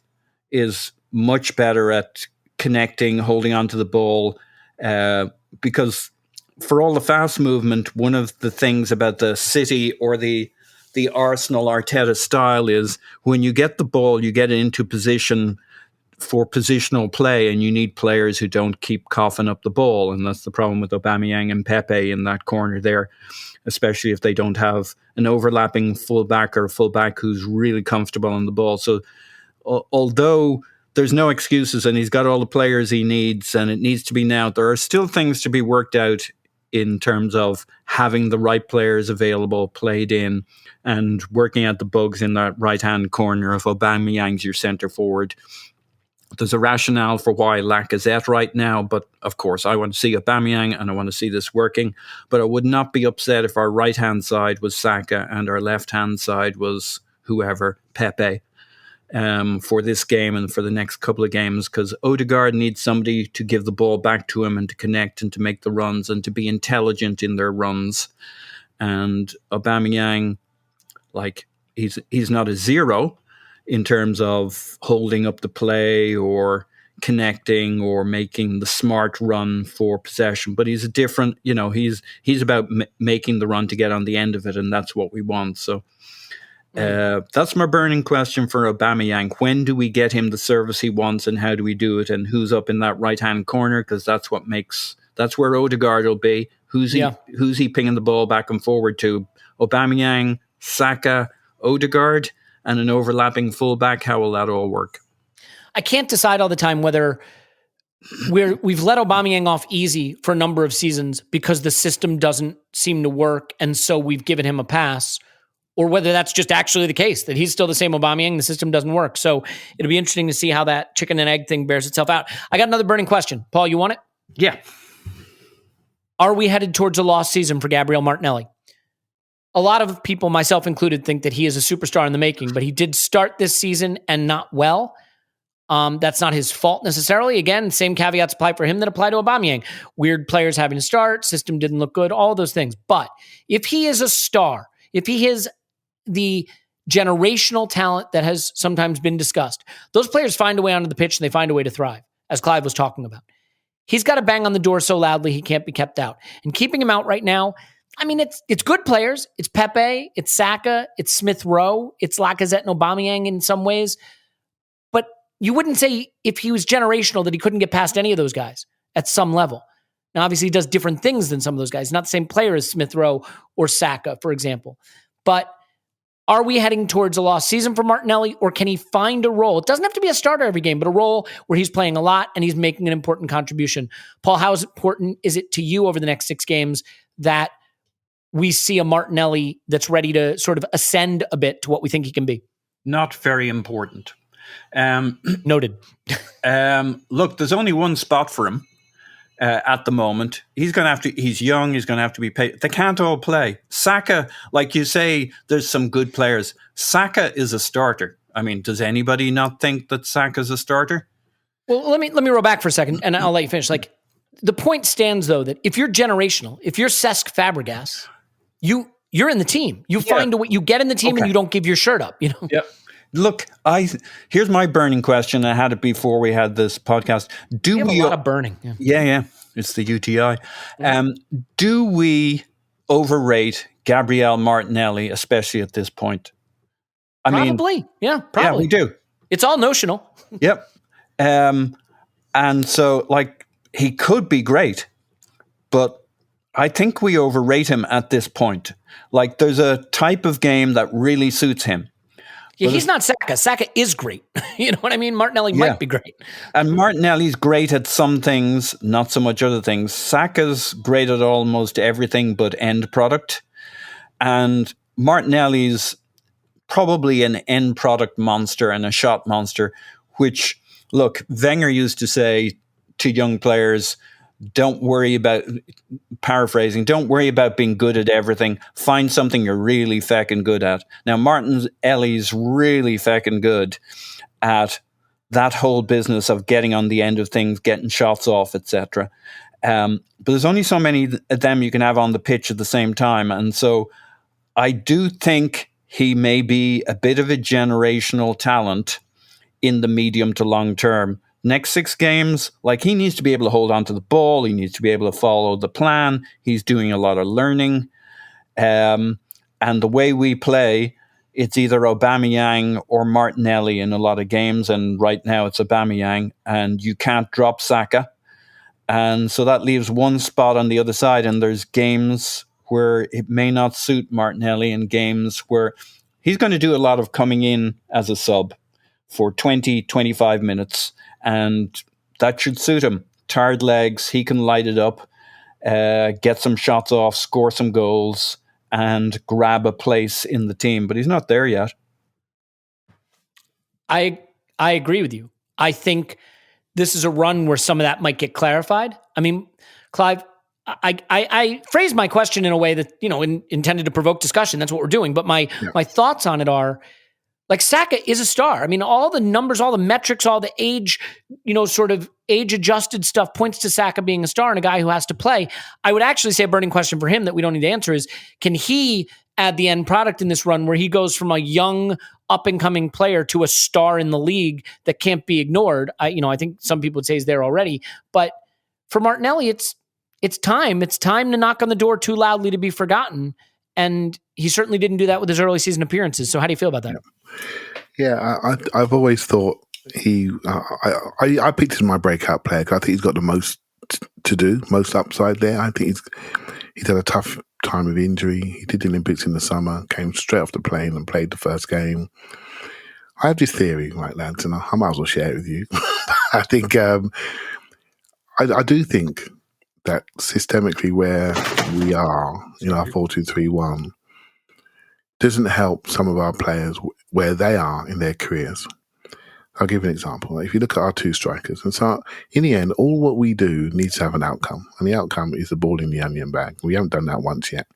is much better at connecting, holding onto the ball, because for all the fast movement, one of the things about the City or the Arsenal Arteta style is when you get the ball, you get it into position for positional play, and you need players who don't keep coughing up the ball. And that's the problem with Aubameyang and Pepe in that corner there, especially if they don't have an overlapping fullback or a fullback who's really comfortable on the ball. So although there's no excuses and he's got all the players he needs and it needs to be now, there are still things to be worked out in terms of having the right players available, played in, and working out the bugs in that right-hand corner if Aubameyang's your centre forward. There's a rationale for why Lacazette right now, but of course I want to see Aubameyang and I want to see this working. But I would not be upset if our right-hand side was Xhaka and our left-hand side was whoever, Pepe, for this game and for the next couple of games, because Odegaard needs somebody to give the ball back to him and to connect and to make the runs and to be intelligent in their runs. And Aubameyang, he's not a zero in terms of holding up the play or connecting or making the smart run for possession, but he's a different, he's about making the run to get on the end of it, and that's what we want. So that's my burning question for Aubameyang. When do we get him the service he wants, and how do we do it, and who's up in that right-hand corner? Because that's where Odegaard will be. Who's he pinging the ball back and forward to? Aubameyang, Xhaka, Odegaard, and an overlapping fullback. How will that all work? I can't decide all the time whether we've let Aubameyang off easy for a number of seasons because the system doesn't seem to work, and so we've given him a pass, or whether that's just actually the case, that he's still the same Aubameyang, the system doesn't work. So it'll be interesting to see how that chicken and egg thing bears itself out. I got another burning question. Paul, you want it? Yeah. Are we headed towards a lost season for Gabriel Martinelli? A lot of people, myself included, think that he is a superstar in the making, but he did start this season and not well. That's not his fault necessarily. Again, same caveats apply for him that apply to Aubameyang. Weird players having to start, system didn't look good, all those things. But if he is a star, if he is the generational talent that has sometimes been discussed, those players find a way onto the pitch and they find a way to thrive, as Clive was talking about. He's got to bang on the door so loudly he can't be kept out. And keeping him out right now I mean, it's good players. It's Pepe, it's Saka, it's Smith Rowe, it's Lacazette and Aubameyang in some ways. But you wouldn't say if he was generational that he couldn't get past any of those guys at some level. Now, obviously, he does different things than some of those guys. He's not the same player as Smith Rowe or Saka, for example. But are we heading towards a lost season for Martinelli, or can he find a role? It doesn't have to be a starter every game, but a role where he's playing a lot and he's making an important contribution. Paul, how important is it to you over the next 6 games that we see a Martinelli that's ready to sort of ascend a bit to what we think he can be? Not very important. Noted. Look, there's only one spot for him. At the moment, he's young, he's going to have to be paid. They can't all play. Saka, like you say, there's some good players. Saka is a starter. I mean, does anybody not think that Saka's a starter? Well, let me roll back for a second and I'll let you finish. Like, the point stands though, that if you're generational, if you're Cesc Fabregas, you're in the team. You find a way, you get in the team and you don't give your shirt up, you know? Yep. Look, here's my burning question. I had it before we had this podcast. We have a lot of burning. Yeah. It's the UTI. Do we overrate Gabriel Martinelli, especially at this point? Probably. Yeah, we do. It's all notional. Yep. And so, like, he could be great, but I think we overrate him at this point. Like, there's a type of game that really suits him. Yeah, he's not Saka. Saka is great. You know what I mean? Martinelli might be great. And Martinelli's great at some things, not so much other things. Saka's great at almost everything but end product. And Martinelli's probably an end product monster and a shot monster, which, look, Wenger used to say to young players, don't worry about, paraphrasing, don't worry about being good at everything. Find something you're really feckin' good at. Now, Martinelli's really feckin' good at that whole business of getting on the end of things, getting shots off, etc. But there's only so many of them you can have on the pitch at the same time. And so I do think he may be a bit of a generational talent in the medium to long term. Next 6 games, like, he needs to be able to hold on to the ball. He needs to be able to follow the plan. He's doing a lot of learning. And the way we play, it's either Aubameyang or Martinelli in a lot of games. And right now it's Aubameyang, and you can't drop Saka. And so that leaves one spot on the other side. And there's games where it may not suit Martinelli, and games where he's going to do a lot of coming in as a sub for 20, 25 minutes. And that should suit him. Tired legs, he can light it up, get some shots off, score some goals, and grab a place in the team. But he's not there yet. I agree with you. I think this is a run where some of that might get clarified. I mean, Clive, I phrased my question in a way that, you know, intended to provoke discussion. That's what we're doing. But my thoughts on it are, like, Saka is a star. I mean, all the numbers, all the metrics, all the age, you know, sort of age-adjusted stuff points to Saka being a star and a guy who has to play. I would actually say a burning question for him that we don't need to answer is, can he add the end product in this run where he goes from a young, up-and-coming player to a star in the league that can't be ignored? I think some people would say he's there already. But for Martinelli, it's time. It's time to knock on the door too loudly to be forgotten. And he certainly didn't do that with his early season appearances. So how do you feel about that? Yeah, I've always thought I picked him as my breakout player because I think he's got the most to do, most upside there. I think he's had a tough time of injury. He did the Olympics in the summer, came straight off the plane and played the first game. I have this theory, right, lads, and I might as well share it with you. I think I do think that systemically where we are in our 4-2-3-1 doesn't help some of our players where they are in their careers. I'll give you an example. If you look at our 2 strikers, and so in the end, all what we do needs to have an outcome, and the outcome is the ball in the onion bag. We haven't done that once yet.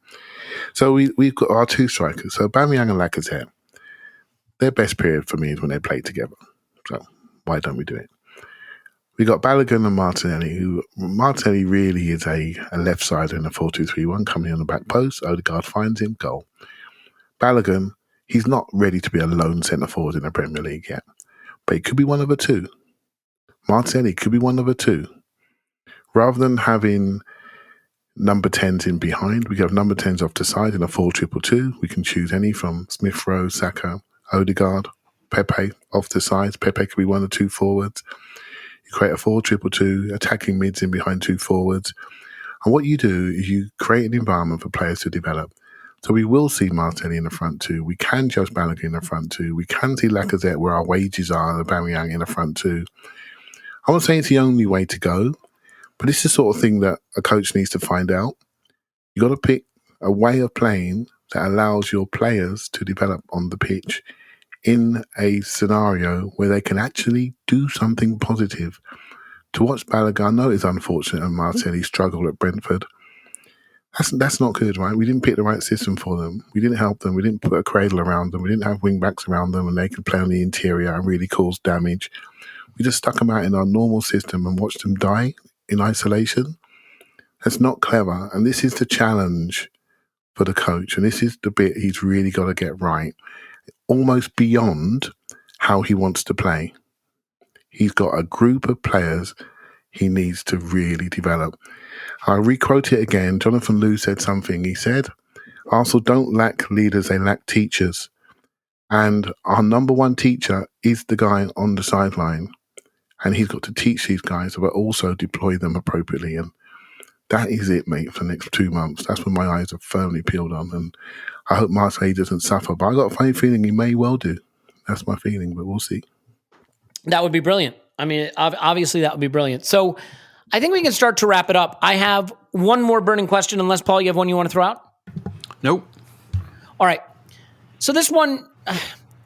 So we've got our 2 strikers. So Aubameyang and Lacazette, their best period for me is when they play together. So why don't we do it? We got Balogun and Martinelli, Martinelli really is a left sider in a 4-2-3-1, coming on the back post. Odegaard finds him, goal. Balogun, he's not ready to be a lone centre forward in the Premier League yet, but he could be one of the 2. Martinelli could be one of the 2. Rather than having number 10s in behind. We have number 10s off the side in a 4-2-2. We can choose any from Smith Rowe, Xhaka, Odegaard, Pepe off the sides. Pepe could be one or two forwards. You create a 4-2-2, attacking mids in behind two forwards. And what you do is you create an environment for players to develop. So we will see Martinelli in the front two. We can Josh Balogun in the front two. We can see Lacazette where our wages are, Aubameyang in the front two. I'm not saying it's the only way to go, but it's the sort of thing that a coach needs to find out. You got to pick a way of playing that allows your players to develop on the pitch in a scenario where they can actually do something positive. To watch Balogun, I know it's unfortunate and Martinelli struggled at Brentford. That's not good, right? We didn't pick the right system for them. We didn't help them. We didn't put a cradle around them. We didn't have wing backs around them and they could play on the interior and really cause damage. We just stuck them out in our normal system and watched them die in isolation. That's not clever. And this is the challenge for the coach. And this is the bit he's really got to get right. Almost beyond how he wants to play. He's got a group of players he needs to really develop. I'll re-quote it again. Jonathan Liu said something. He said, Arsenal don't lack leaders, they lack teachers. And our number one teacher is the guy on the sideline. And he's got to teach these guys, but also deploy them appropriately. And that is it, mate, for the next 2 months. That's when my eyes are firmly peeled on. And I hope Marseille doesn't suffer. But I got a funny feeling he may well do. That's my feeling, but we'll see. That would be brilliant. I mean, obviously that would be brilliant. So I think we can start to wrap it up. I have one more burning question, unless, Paul, you have one you want to throw out? Nope. All right. So this one,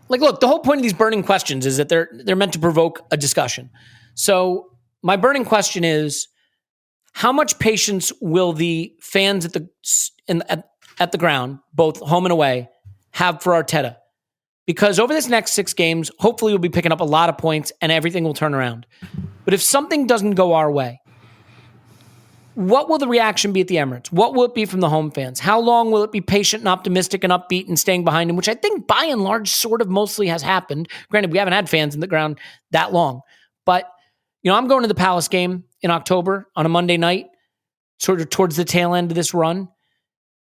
look, the whole point of these burning questions is that they're meant to provoke a discussion. So my burning question is, how much patience will the fans at the ground, both home and away, have for Arteta? Because over this next 6 games, hopefully we'll be picking up a lot of points and everything will turn around. But if something doesn't go our way, what will the reaction be at the Emirates? What will it be from the home fans? How long will it be patient and optimistic and upbeat and staying behind him, which I think by and large sort of mostly has happened. Granted, we haven't had fans in the ground that long. But, I'm going to the Palace game in October on a Monday night, sort of towards the tail end of this run.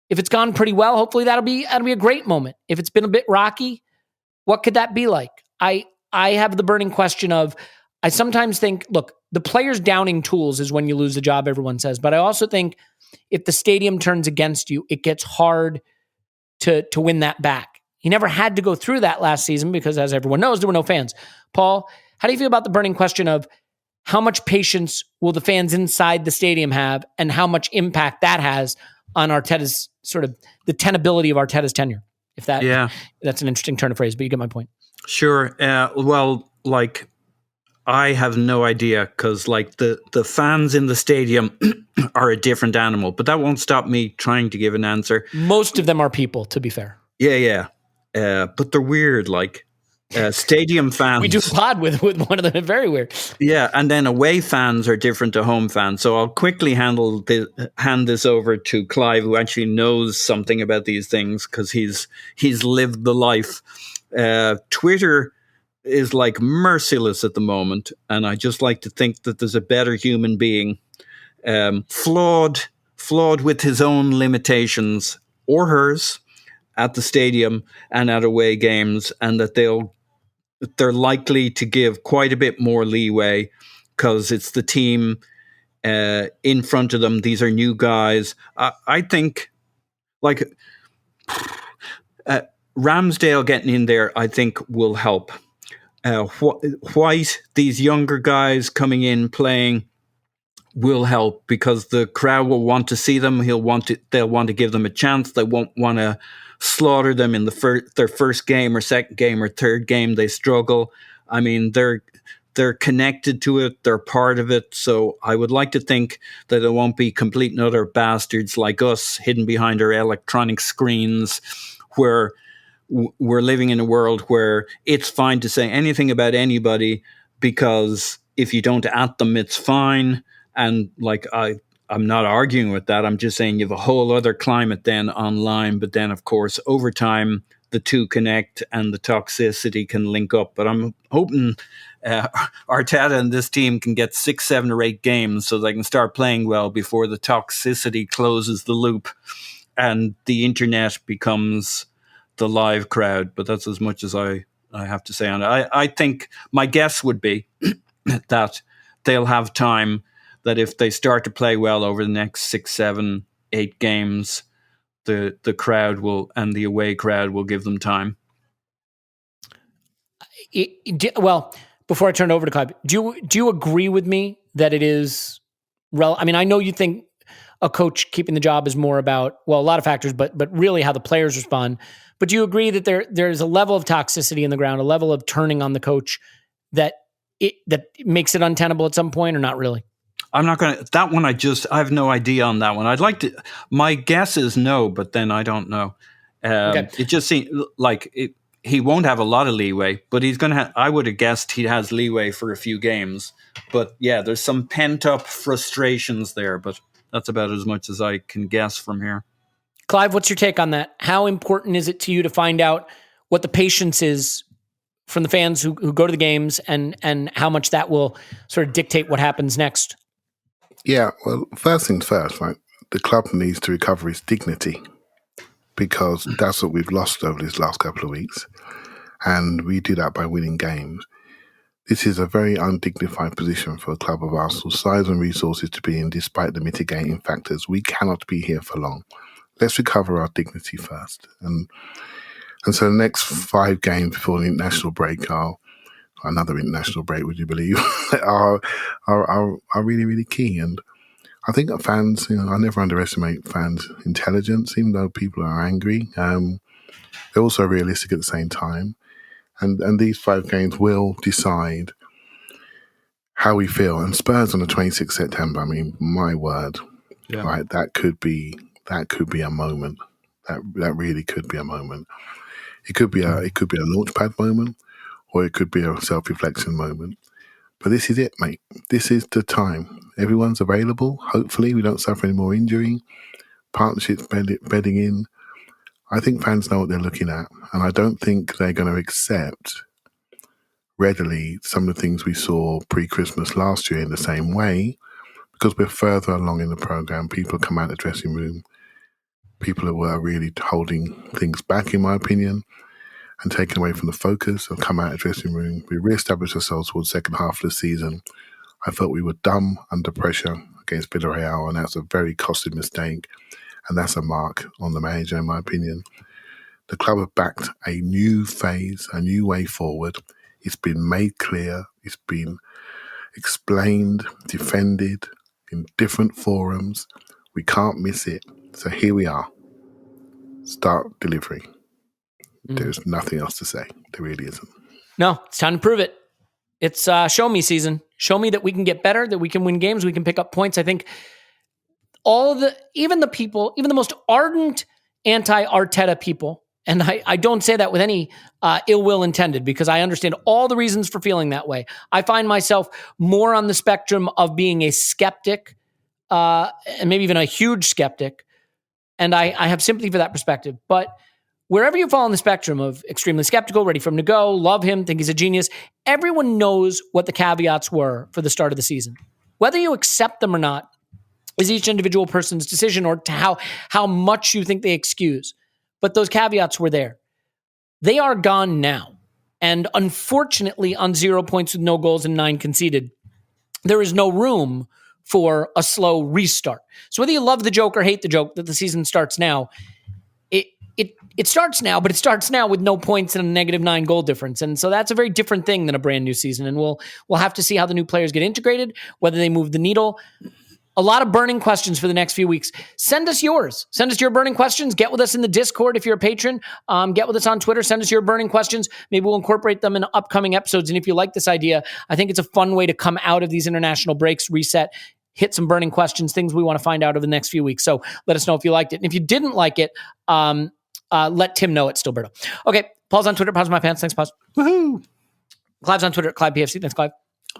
If it's gone pretty well, hopefully that'll be a great moment. If it's been a bit rocky, what could that be like? I have the burning question of, I sometimes think, look, the players downing tools is when you lose the job, everyone says. But I also think if the stadium turns against you, it gets hard to win that back. He never had to go through that last season because, as everyone knows, there were no fans. Paul, how do you feel about the burning question of how much patience will the fans inside the stadium have and how much impact that has on Arteta's sort of the tenability of Arteta's tenure? If that's an interesting turn of phrase, but you get my point. Sure. I have no idea because the fans in the stadium are a different animal, but that won't stop me trying to give an answer. Most of them are people, to be fair. Yeah. But they're weird, stadium fans. We do a pod with one of them. Very weird. Yeah, and then away fans are different to home fans. So I'll quickly hand this over to Clive, who actually knows something about these things because he's lived the life. Twitter is merciless at the moment, and I just like to think that there's a better human being, flawed with his own limitations or hers, at the stadium and at away games, and that they're likely to give quite a bit more leeway because it's the team in front of them. These are new guys. I think Ramsdale getting in there, I think will help. White, these younger guys coming in playing will help because the crowd will want to see them. They'll want to give them a chance. They won't want to slaughter them in their first game or second game or third game. They struggle. I mean, they're connected to it. They're part of it. So I would like to think that it won't be complete and utter bastards like us hidden behind our electronic screens, where we're living in a world where it's fine to say anything about anybody because if you don't at them, it's fine. And I'm not arguing with that. I'm just saying you have a whole other climate then online. But then, of course, over time, the two connect and the toxicity can link up. But I'm hoping Arteta and this team can get 6, 7, or 8 games so they can start playing well before the toxicity closes the loop and the internet becomes the live crowd. But that's as much as I have to say on it. I think my guess would be that they'll have time, that if they start to play well over the next 6, 7, 8 games, the crowd will, and the away crowd will give them time. Well, before I turn it over to Clive, do you agree with me that it is I mean, I know you think a coach keeping the job is more about, well, a lot of factors, but really how the players respond. But do you agree that there's a level of toxicity in the ground, a level of turning on the coach that makes it untenable at some point, or not really? I'm not going to, that one, I have no idea on that one. I'd like to, my guess is no, but then I don't know. Okay. It just seems like he won't have a lot of leeway, but he's going to I would have guessed he has leeway for a few games. But yeah, there's some pent up frustrations there, but that's about as much as I can guess from here. Clive, what's your take on that? How important is it to you to find out what the patience is from the fans who go to the games, and how much that will sort of dictate what happens next? Yeah, well, first things first, right? The club needs to recover its dignity, because that's what we've lost over these last couple of weeks. And we do that by winning games. This is a very undignified position for a club of Arsenal's size and resources to be in, despite the mitigating factors. We cannot be here for long. Let's recover our dignity first. And so the next 5 games before the international break another international break, would you believe, are really, really key. And I think that fans, I never underestimate fans' intelligence, even though people are angry. They're also realistic at the same time. And these 5 games will decide how we feel. And Spurs on the 26th September, I mean, my word, right? That could be a moment. That really could be a moment. It could be a launchpad moment, or it could be a self-reflection moment. But this is it, mate. This is the time. Everyone's available. Hopefully we don't suffer any more injury. Partnerships bedding in. I think fans know what they're looking at, and I don't think they're going to accept readily some of the things we saw pre-Christmas last year in the same way, because we're further along in the program. People come out of the dressing room. People who were really holding things back, in my opinion, and taken away from the focus, have come out of the dressing room. We re-established ourselves towards the second half of the season. I felt we were dumb under pressure against Villarreal, and that's a very costly mistake, and that's a mark on the manager, in my opinion. The club have backed a new phase, a new way forward. It's been made clear. It's been explained, defended in different forums. We can't miss it. So here we are. Start delivering. There's nothing else to say. There really isn't. No, it's time to prove it. It's show me season. Show me that we can get better, that we can win games, we can pick up points. I think even the most ardent anti-Arteta people, and I don't say that with any ill will intended, because I understand all the reasons for feeling that way. I find myself more on the spectrum of being a skeptic, and maybe even a huge skeptic, and I have sympathy for that perspective. But wherever you fall on the spectrum of extremely skeptical, ready for him to go, love him, think he's a genius, everyone knows what the caveats were for the start of the season. Whether you accept them or not is each individual person's decision, or to how much you think they excuse. But those caveats were there. They are gone now. And unfortunately, on 0 points with no goals and 9 conceded, there is no room for a slow restart. So whether you love the joke or hate the joke that the season starts now, it starts now, but it starts now with no points and a -9 goal difference. And so that's a very different thing than a brand new season. And we'll have to see how the new players get integrated, whether they move the needle. A lot of burning questions for the next few weeks. Send us yours. Send us your burning questions. Get with us in the Discord if you're a patron. Get with us on Twitter. Send us your burning questions. Maybe we'll incorporate them in upcoming episodes. And if you like this idea, I think it's a fun way to come out of these international breaks, reset, hit some burning questions, things we want to find out over the next few weeks. So let us know if you liked it. And if you didn't like it, let Tim know at Stilberto. Okay, Paul's on Twitter. Pause my pants. Thanks, Pause. Woohoo! Clive's on Twitter at ClivePFC. Thanks, Clive.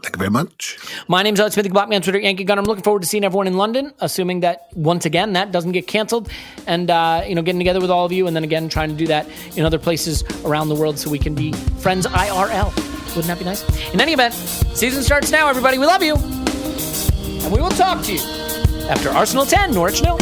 Thank you very much. My name's Elliot Smith. You can block me on Twitter, Yankee Gunner. I'm looking forward to seeing everyone in London, assuming that, once again, that doesn't get canceled. And, getting together with all of you, and then again, trying to do that in other places around the world so we can be friends IRL. Wouldn't that be nice? In any event, season starts now, everybody. We love you. And we will talk to you after Arsenal 10, Norwich 0.